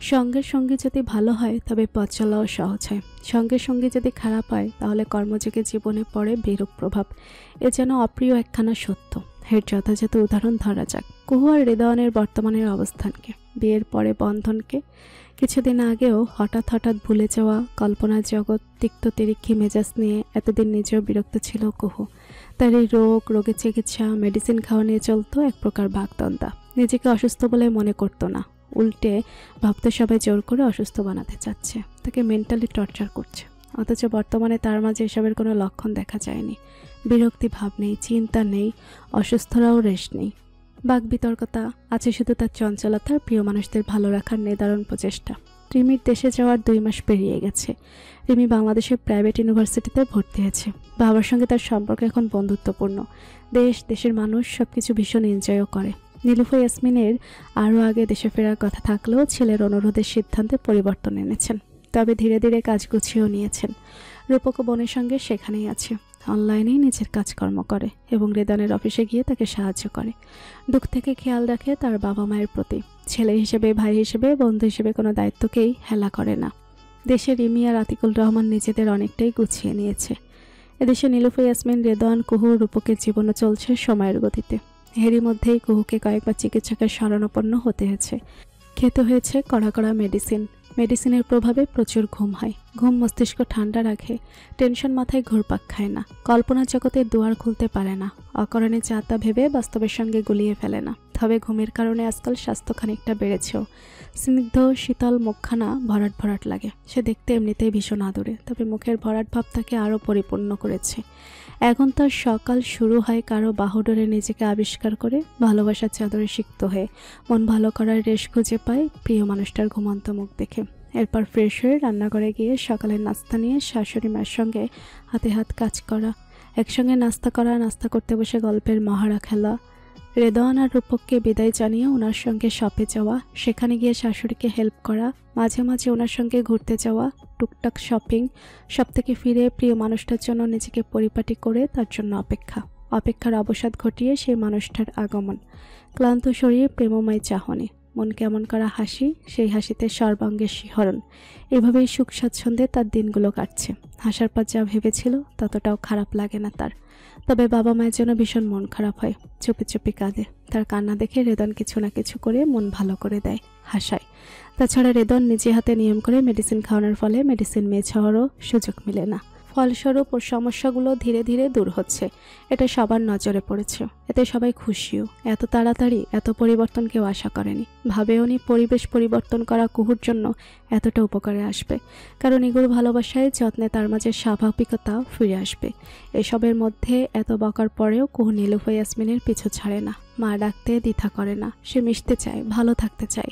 সঙ্গের সঙ্গী যদি ভালো হয় তবে পথ চলাও সহজ হয়, সঙ্গের সঙ্গী যদি খারাপ হয় তাহলে কর্মযোগে জীবনে পড়ে বিরূপ প্রভাব। এ যেন অপ্রিয় একখানা সত্য। এর যথাযথ উদাহরণ ধরা যাক কুহু আর হৃদয়নের বর্তমানের অবস্থানকে, বিয়ের পরে বন্ধনকে। কিছুদিন আগেও হঠাৎ ভুলে যাওয়া কল্পনার জগৎ, তিক্ত তিরিক্ষি মেজাজ নিয়ে এতদিন নিজেও বিরক্ত ছিল কুহু। তার এই রোগের চিকিৎসা, মেডিসিন খাওয়া নিয়ে চলতো এক প্রকার বাগদণ্ডা। নিজেকে অসুস্থ বলে মনে করতো না, উল্টে ভাবতে সবাই জোর করে অসুস্থ বানাতে চাচ্ছে, তাকে মেন্টালি টর্চার করছে। অথচ বর্তমানে তার মাঝে এসবের কোনো লক্ষণ দেখা যায়নি। বিরক্তি ভাব নেই, চিন্তা নেই, অসুস্থরাও রেশ নেই। বাক বিতর্কতা আছে শুধু তার চঞ্চলতার, প্রিয় মানুষদের ভালো রাখার নিদারুণ প্রচেষ্টা। রিমির দেশে যাওয়ার 2 মাস পেরিয়ে গেছে। রিমি বাংলাদেশের প্রাইভেট ইউনিভার্সিটিতে ভর্তি হয়েছে। বাবার সঙ্গে তার সম্পর্ক এখন বন্ধুত্বপূর্ণ। দেশের মানুষ সবকিছু ভীষণ এনজয়ও করে। নীলুফা ইয়াসমিনের আরও আগে দেশে ফেরার কথা থাকলেও ছেলের অনুরোধের সিদ্ধান্তে পরিবর্তন এনেছেন। তবে ধীরে ধীরে কাজ গুছিয়েও নিয়েছেন। রূপক বোনের সঙ্গে সেখানেই আছে, অনলাইনেই নিজের কাজকর্ম করে এবং রেদনের অফিসে গিয়ে তাকে সাহায্য করে। দুঃখ থেকে খেয়াল রাখে তার বাবা মায়ের প্রতি। ছেলে হিসেবে, ভাই হিসেবে, বন্ধু হিসেবে কোনো দায়িত্বকেই হেলা করে না। দেশে রিমি আর আতিকুল রহমান নিজেদের অনেকটাই গুছিয়ে নিয়েছে। এদেশে নীলুফা ইয়াসমিন, রেদন, কুহু, রূপকের জীবনও চলছে সময়ের গতিতে। এরই মধ্যেই কুহুকে কয়েকবার চিকিৎসকের শরণাপন্ন হতে হয়েছে। খেতে হয়েছে কড়া মেডিসিনের প্রভাবে প্রচুর ঘুম হয়। ঘুম মস্তিষ্ক ঠান্ডা রাখে, টেনশন মাথায় ঘুরপাক খায় না, কল্পনার জগতে দুয়ার খুলতে পারে না, অকারণে যা তা ভেবে বাস্তবের সঙ্গে গুলিয়ে ফেলে না। তবে ঘুমের কারণে আজকাল স্বাস্থ্য খানিকটা বেড়েছেও। স্নিগ্ধ শীতল মুখখানা ভরাট লাগে। সে দেখতে এমনিতেই ভীষণ আদরে, তবে মুখের ভরাট ভাব তাকে আরও পরিপূর্ণ করেছে। এখন তার সকাল শুরু হয় কারো বাহুডোরে নিজেকে আবিষ্কার করে, ভালোবাসার চাদরে সিক্ত হয়ে মন ভালো করার রেশ খুঁজে পায় প্রিয় মানুষটার ঘুমন্ত মুখ দেখে। এরপর ফ্রেশ হয়ে রান্নাঘরে গিয়ে সকালের নাস্তা নিয়ে শাশুড়ি মায়ের সঙ্গে হাতে হাত কাজ করা, একসঙ্গে নাস্তা করা, নাস্তা করতে বসে গল্পের মহারা খেলা, রেদন আর রূপককে বিদায় জানিয়ে ওনার সঙ্গে শপে যাওয়া, সেখানে গিয়ে শাশুড়িকে হেল্প করা, মাঝে মাঝে ওনার সঙ্গে ঘুরতে যাওয়া, টুকটাক শপিং, সব থেকে ফিরে প্রিয় মানুষটার জন্য নিজেকে পরিপাটি করে তার জন্য অপেক্ষার অবসাদ ঘটিয়ে সেই মানুষটার আগমন, ক্লান্ত শরীরে প্রেমময় চাহনি, মন কেমন করা হাসি, সেই হাসিতে সর্বাঙ্গের শিহরণ। এভাবেই সুখ স্বাচ্ছন্দ্যে তার দিনগুলো কাটছে। হাসার পর যা ভেবেছিল ততটাও খারাপ লাগে না তার। তবে বাবা মায়ের জন্য ভীষণ মন খারাপ হয়, চুপি কাঁদে। তার কান্না দেখে রেদন কিছু না কিছু করে মন ভালো করে দেয়, হাসায়। তাছাড়া রেদন নিজে হাতে নিয়ম করে মেডিসিন খাওয়ানোর ফলে মেডিসিন মিস হওয়ারও সুযোগ মিলে না। ফলস্বরূপ ওর সমস্যাগুলো ধীরে ধীরে দূর হচ্ছে। এটা সবার নজরে পড়েছে, এতে সবাই খুশিও। এত তাড়াতাড়ি এত পরিবর্তন কেউ আশা করেনি, ভাবেওনি পরিবেশ পরিবর্তন করা কুহুর জন্য এতটা উপকারে আসবে। কারণ এগুলো ভালোবাসায়, যত্নে তার মাঝে স্বাভাবিকতা ফিরে আসবে। এসবের মধ্যে এত বকার পরেও কুহু নীলুফা ইয়াসমিনের পিছু ছাড়ে না। মা ডাকতে দ্বিধা করে না, সে মিশতে চায়, ভালো থাকতে চায়,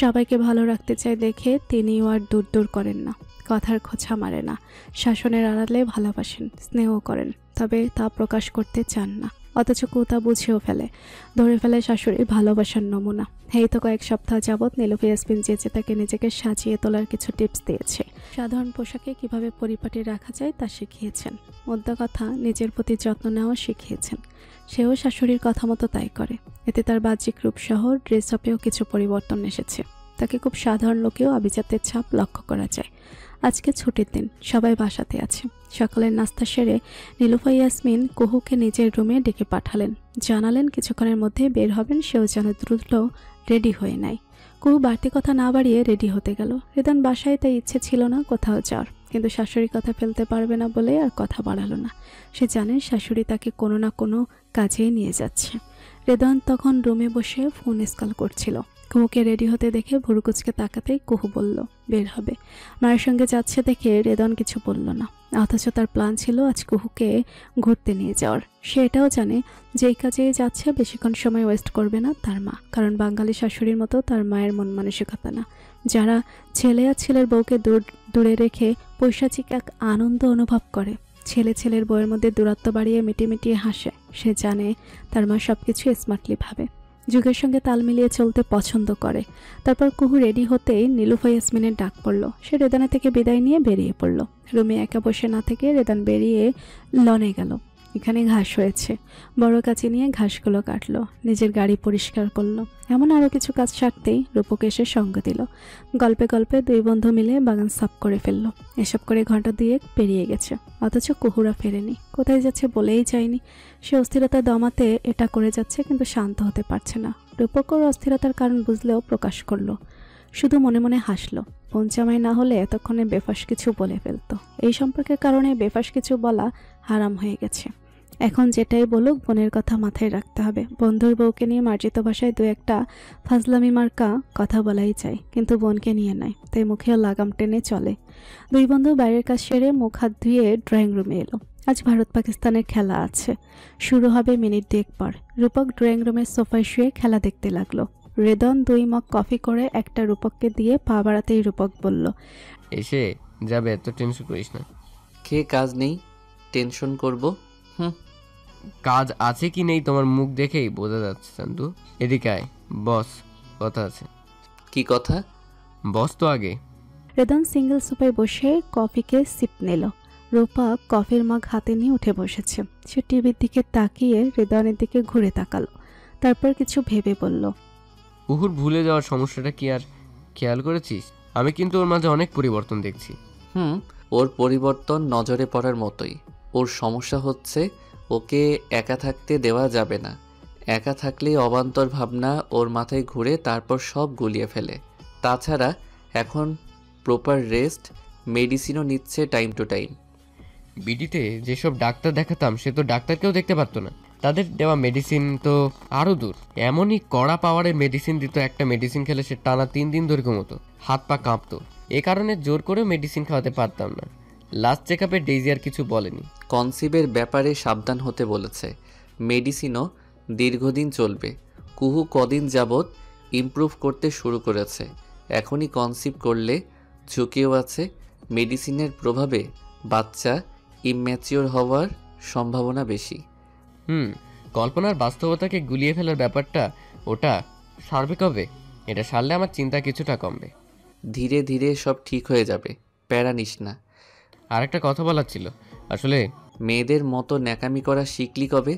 সবাইকে ভালো রাখতে চায় দেখে তিনিও আর দূর করেন না, কথার খোঁচা মারে না, শাসনের আড়ালে ভালোবাসেন, স্নেহ করেন, তবে তা প্রকাশ করতে চান না। অথচ তা বুঝেও ফেলে, ধরে ফেলে শাশুড়ির ভালোবাসার নমুনা। এই তো কয়েক সপ্তাহ যাবৎ নীলুফা ইয়াসমিন যে তাকে নিজেকে সাজিয়ে তোলার কিছু টিপস দিয়েছে। সাধারণ পোশাকে কিভাবে পরিপাটি রাখা যায় তা শিখিয়েছেন। মোদ্দা কথা, নিজের প্রতি যত্ন নেওয়া শিখিয়েছেন। সেও শাশুড়ির কথা মতো তাই করে। এতে তার বাহ্যিক রূপসহ ড্রেস আপেও কিছু পরিবর্তন এসেছে। তাকে খুব সাধারণ লোকেও আভিজাত্যের ছাপ লক্ষ্য করা যায়। আজকে ছুটির দিন, সবাই বাসাতে আছে। সকালের নাস্তা সেরে নীলুফা ইয়াসমিন কুহুকে নিজের রুমে ডেকে পাঠালেন, জানালেন কিছুক্ষণের মধ্যে বের হবেন, সেও যেন দ্রুত রেডি হয়ে নেয়। কুহু বাড়তি কথা না বাড়িয়ে রেডি হতে গেল। রেদন বাসায় তাই ইচ্ছে ছিল না কোথাও যাওয়ার, কিন্তু শাশুড়ির কথা ফেলতে পারবে না বলে আর কথা বাড়ালো না। সে জানে শাশুড়ি তাকে কোনো না কোনো কাজে নিয়ে যাচ্ছে। রেদন তখন রুমে বসে ফোন স্কল করছিল। কুহুকে রেডি হতে দেখে ভুরুকুচকে তাকাতেই কুহু বলল বের হবে। মায়ের সঙ্গে যাচ্ছে দেখে রেদন কিছু বলল না, অথচ তার প্ল্যান ছিল আজ কুহুকে ঘুরতে নিয়ে যাওয়ার। সে এটাও জানে যেই কাজে যাচ্ছে বেশিক্ষণ সময় ওয়েস্ট করবে না তার মা, কারণ বাঙালি শাশুড়ির মতো তার মায়ের মন মানসিকতা না, যারা ছেলে আর ছেলের বউকে দূরে রেখে পৈশাচিক এক আনন্দ অনুভব করে। ছেলের বউয়ের মধ্যে দূরত্ব বাড়িয়ে মিটিয়ে হাসে। সে জানে তার মা সবকিছু স্মার্টলি ভাবে। যুগের সঙ্গে তাল মিলিয়ে চলতে পছন্দ করে। তারপর কুহু রেডি হতেই নীলুফা ইয়াসমিনের ডাক পড়ল। সে রেদানের থেকে বিদায় নিয়ে বেরিয়ে পড়ল। রুমে একা বসে না থেকে রেদান বেরিয়ে লনে গেল। এখানে ঘাস হয়েছে, বড় কাঁচি নিয়ে ঘাসগুলো কাটলো, নিজের গাড়ি পরিষ্কার করলো। এমন আরও কিছু কাজ সারতেই রূপক এসে সঙ্গ দিল। গল্পে গল্পে দুই বন্ধু মিলে বাগান সাফ করে ফেললো। এসব করে ঘন্টা দুয়েক পেরিয়ে গেছে, অথচ কুহুরা ফেরেনি। কোথায় যাচ্ছে বলেই যায়নি। সে অস্থিরতা দমাতে এটা করে যাচ্ছে, কিন্তু শান্ত হতে পারছে না। রূপক ওর অস্থিরতার কারণ বুঝলেও প্রকাশ করলো, শুধু মনে মনে হাসলো। পঞ্চামাই না হলে এতক্ষণে বেফাস কিছু বলে ফেলতো। এই সম্পর্কের কারণে বেফাস কিছু বলা হারাম হয়ে গেছে। এখন যেটাই বলুক বোনের কথা মাথায় রাখতে হবে। বন্ধুর বউকে নিয়ে মার্জিত ভাষায় দু একটা ফাজলামি মার্কা কথা বলাই চাই, কিন্তু বোনকে নিয়ে নয়, তাই মুখেও লাগাম টেনে চলে। দুই বন্ধু বাইরের কাজ সেরে মুখ হাত ধুয়ে ড্রয়িং রুমে এলো। আজ ভারত পাকিস্তানের খেলা আছে, শুরু হবে মিনিট 2 পর। রূপক ড্রয়িং রুমের সোফায় শুয়ে খেলা দেখতে লাগলো। রেদন 2 মগ কফি করে একটা রূপককে দিয়ে পা বাড়াতেই রূপক বলল, এসে যাবে, এত টেনশন করিস না। খেয়ে কাজ নেই, টেনশন করব? কাজ আছে কি নেই তোমার মুখ দেখেই বোঝা যাচ্ছে চান্দু। এদিকে আয়, বস কথা আছে। কি কথা? বস তো আগে। রেদন সিঙ্গেল সোফায় বসে কফিকে সিপ নিল। রূপক কফির মগ হাতে নিয়ে উঠে বসেছে। সে টিভির দিকে তাকিয়ে রেদনের দিকে ঘুরে তাকালো, তারপর কিছু ভেবে বলল, কুহুর ভুলে যাওয়ার সমস্যাটা কি আর খেয়াল করেছিস? আমি কিন্তু ওর মাঝে অনেক পরিবর্তন দেখছি। ওর পরিবর্তন নজরে পড়ার মতোই। ওর সমস্যা হচ্ছে ওকে একা থাকতে দেওয়া যাবে না। একা থাকলেই অবান্তর ভাবনা ওর মাথায় ঘুরে তারপর সব গুলিয়ে ফেলে। তাছাড়া এখন প্রপার রেস্ট, মেডিসিনও নিচ্ছে টাইম টু টাইম। বিডিতে যেসব ডাক্তার দেখাতাম সে তো ডাক্তারকেও দেখতে পারতো না। তাদের দেওয়া মেডিসিন তো আরও দূর। এমনই কড়া পাওয়ারের মেডিসিন দিত, একটা মেডিসিন খেলে সে টানা 3 দিন ধরে ঘুমোতো, হাত পা কাঁপতো। এ কারণে জোর করেও মেডিসিন খাওয়াতে পারতাম না। লাস্ট চেক আপে ডেইজি আর কিছু বলেনি। কনসিভের ব্যাপারে সাবধান হতে বলেছে। মেডিসিনও দীর্ঘদিন চলবে। কুহু কদিন যাবৎ ইমপ্রুভ করতে শুরু করেছে। এখনই কনসিভ করলে ঝুঁকিও আছে। মেডিসিনের প্রভাবে বাচ্চা ইম্যাচিওর হওয়ার সম্ভাবনা বেশি। কল্পনার বাস্তবতাকে গুলিয়ে ফেলার ব্যাপারটা, ওটা সার্বিক হবে। এটা সারলে আমার চিন্তা কিছুটা কমবে। ধীরে ধীরে সব ঠিক হয়ে যাবে, প্যারা নিস না। আর একটা কথা বলার ছিল। আসলে মেয়েদের মতো ন্যাকামি করা শিখলি কবে?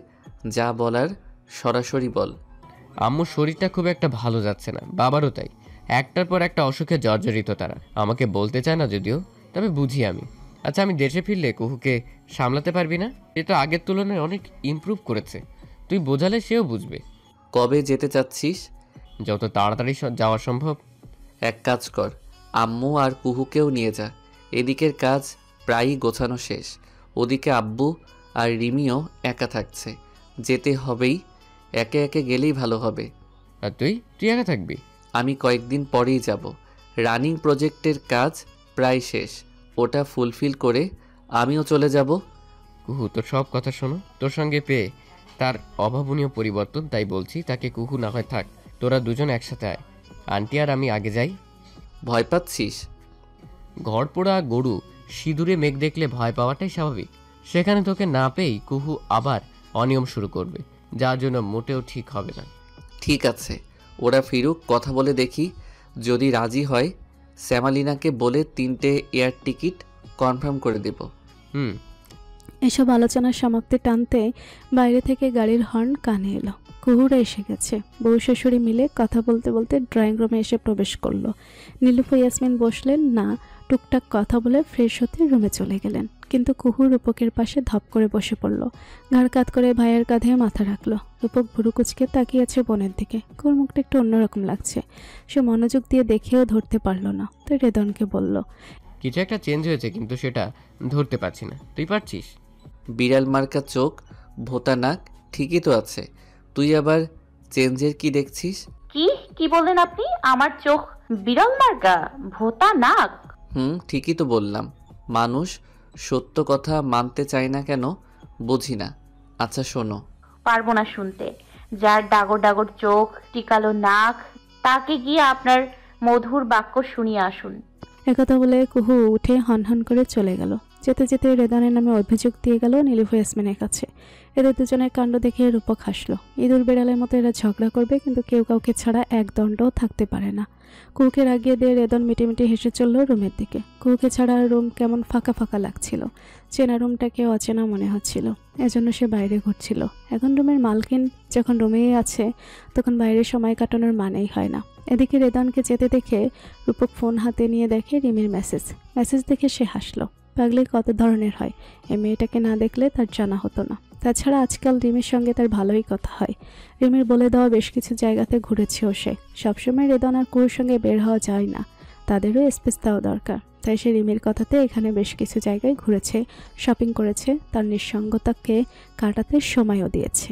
যা বলার সরাসরি বল। আম্মুর শরীরটা খুব একটা ভালো যাচ্ছে না, বাবারও তাই। একটার পর একটা অসুখে জর্জরিত তারা। আমাকে বলতে চায় না যদিও, তবে বুঝি আমি। আচ্ছা, আমি দেশে ফিরলে কুহুকে সামলাতে পারবি না? সে তো আগের তুলনায় অনেক ইমপ্রুভ করেছে। তুই বোঝালে সেও বুঝবে। কবে যেতে চাচ্ছিস? যত তাড়াতাড়ি যাওয়া সম্ভব। এক কাজ কর, আম্মু আর কুহুকেও নিয়ে যা। এদিকের কাজ প্রায়ই গোছানো শেষ। ওদিকে আব্বু আর রিমিও একা থাকছে। যেতে হবেই, একে একে গেলেই ভালো হবে। আর তুই একা থাকবি? আমি কয়েকদিন পরেই যাব। রানিং প্রজেক্টের কাজ প্রায় শেষ, ওটা ফুলফিল করে আমিও চলে যাব। কুহু তোর সব কথা শোনো, তোর সঙ্গে পেয়ে তার অভাবনীয় পরিবর্তন, তাই বলছি তাকে কুহু না হয় থাক, তোরা দুজন একসাথে আয়। আন্টি আর আমি আগে যাই। ভয় পাচ্ছিস? ঘর পোড়া গরু সিঁদুরে মেঘ দেখলে ভয় পাওয়াটাই স্বাভাবিক। সেখানে তোকে না পেয়েই কুহু আবার অনিয়ম শুরু করবে, যার জন্য মোটেও ঠিক হবে না। ঠিক আছে, ওরা ফিরুক, কথা বলে দেখি। যদি রাজি হয় শ্যামালিনাকে বলে 3টে এয়ার টিকিট কনফার্ম করে দেব। এসব আলোচনার সমাপ্তি টানতে বাইরে থেকে গাড়ির হর্ন কানে এলো। কুহুরা এসে গেছে। বউ শাশুড়ি মিলে কথা বলতে বলতে ড্রয়িং রুমে এসে প্রবেশ করলো। নীলুফা ইয়াসমিন বসলেন না, টুকটাক কথা বলে ফ্রেশ হতে রুমে চলে গেলেন। কিন্তু কুহু রূপকের পাশে ধপ করে বসে পড়ল। ঘাড় কাত করে ভাইয়ের কাঁধে মাথা রাখলো। রূপক ভুরু কুচকে তাকিয়েছে বোনের দিকে। ওর মুখটা একটু অন্যরকম লাগছে। সে মনোযোগ দিয়ে দেখেও ধরতে পারল না। তো রেদনকে বলল, কিছু একটা চেঞ্জ হয়েছে, কিন্তু সেটা ধরতে পারছি না। তুই পারছিস? বিড়াল মার্কা চোখ, ভোতা নাক, ঠিকই তো আছে। তুই আবার চেঞ্জের কি দেখছিস? কি বললেন আপনি? আমার চোখ বিড়াল মার্কা, ভোতা নাক? ঠিকই তো বললাম। মানুষ সত্য কথা মানতে চায় না কেন বুঝি না। আচ্ছা শোনো। পারবো না শুনতে। যার ডাগর ডাগর চোখ, টিকালো নাক, তাকে গিয়ে আপনার মধুর বাক্য শুনিয়ে আসুন। একথা বলে কুহু উঠে হনহন করে চলে গেল। যেতে যেতে রেদানের নামে অভিযোগ দিয়ে গেল নীলিফু ইয়াসমিনের কাছে। এদের দুজনের কাণ্ড দেখে রূপক হাসলো। ইঁদুর বেড়ালের মতো এরা ঝগড়া করবে, কিন্তু কেউ কাউকে ছাড়া এক দণ্ডও থাকতে পারে না। কুহুকে রাগিয়ে দিয়ে রেদন মিটিমিটি হেসে চলল রুমের দিকে। কুহুকে ছাড়া রুম কেমন ফাঁকা ফাঁকা লাগছিল, চেনা রুমটাকে অচেনা মনে হচ্ছিল, এজন্য সে বাইরে ঘুরছিল। এখন রুমের মালকিন যখন রুমেই আছে, তখন বাইরে সময় কাটানোর মানেই হয় না। এদিকে রেদনকে যেতে দেখে রূপক ফোন হাতে নিয়ে দেখে রিমির মেসেজ দেখে সে হাসলো। পাগলি কত ধরনের হয়, এই মেয়েটাকে না দেখলে তার জানা হতো না। তাছাড়া আজকাল রিমির সঙ্গে তার ভালোই কথা হয়। রিমির বলে দেওয়া বেশ কিছু জায়গাতে ঘুরেছেও সে। সবসময় রেদন আর কুহুর সঙ্গে বের হওয়া যায় না, তাদেরও স্পেস দেওয়া দরকার। তাই সে রিমির কথাতে এখানে বেশ কিছু জায়গায় ঘুরেছে, শপিং করেছে, তার নিঃসঙ্গতাকে কাটাতে সময়ও দিয়েছে।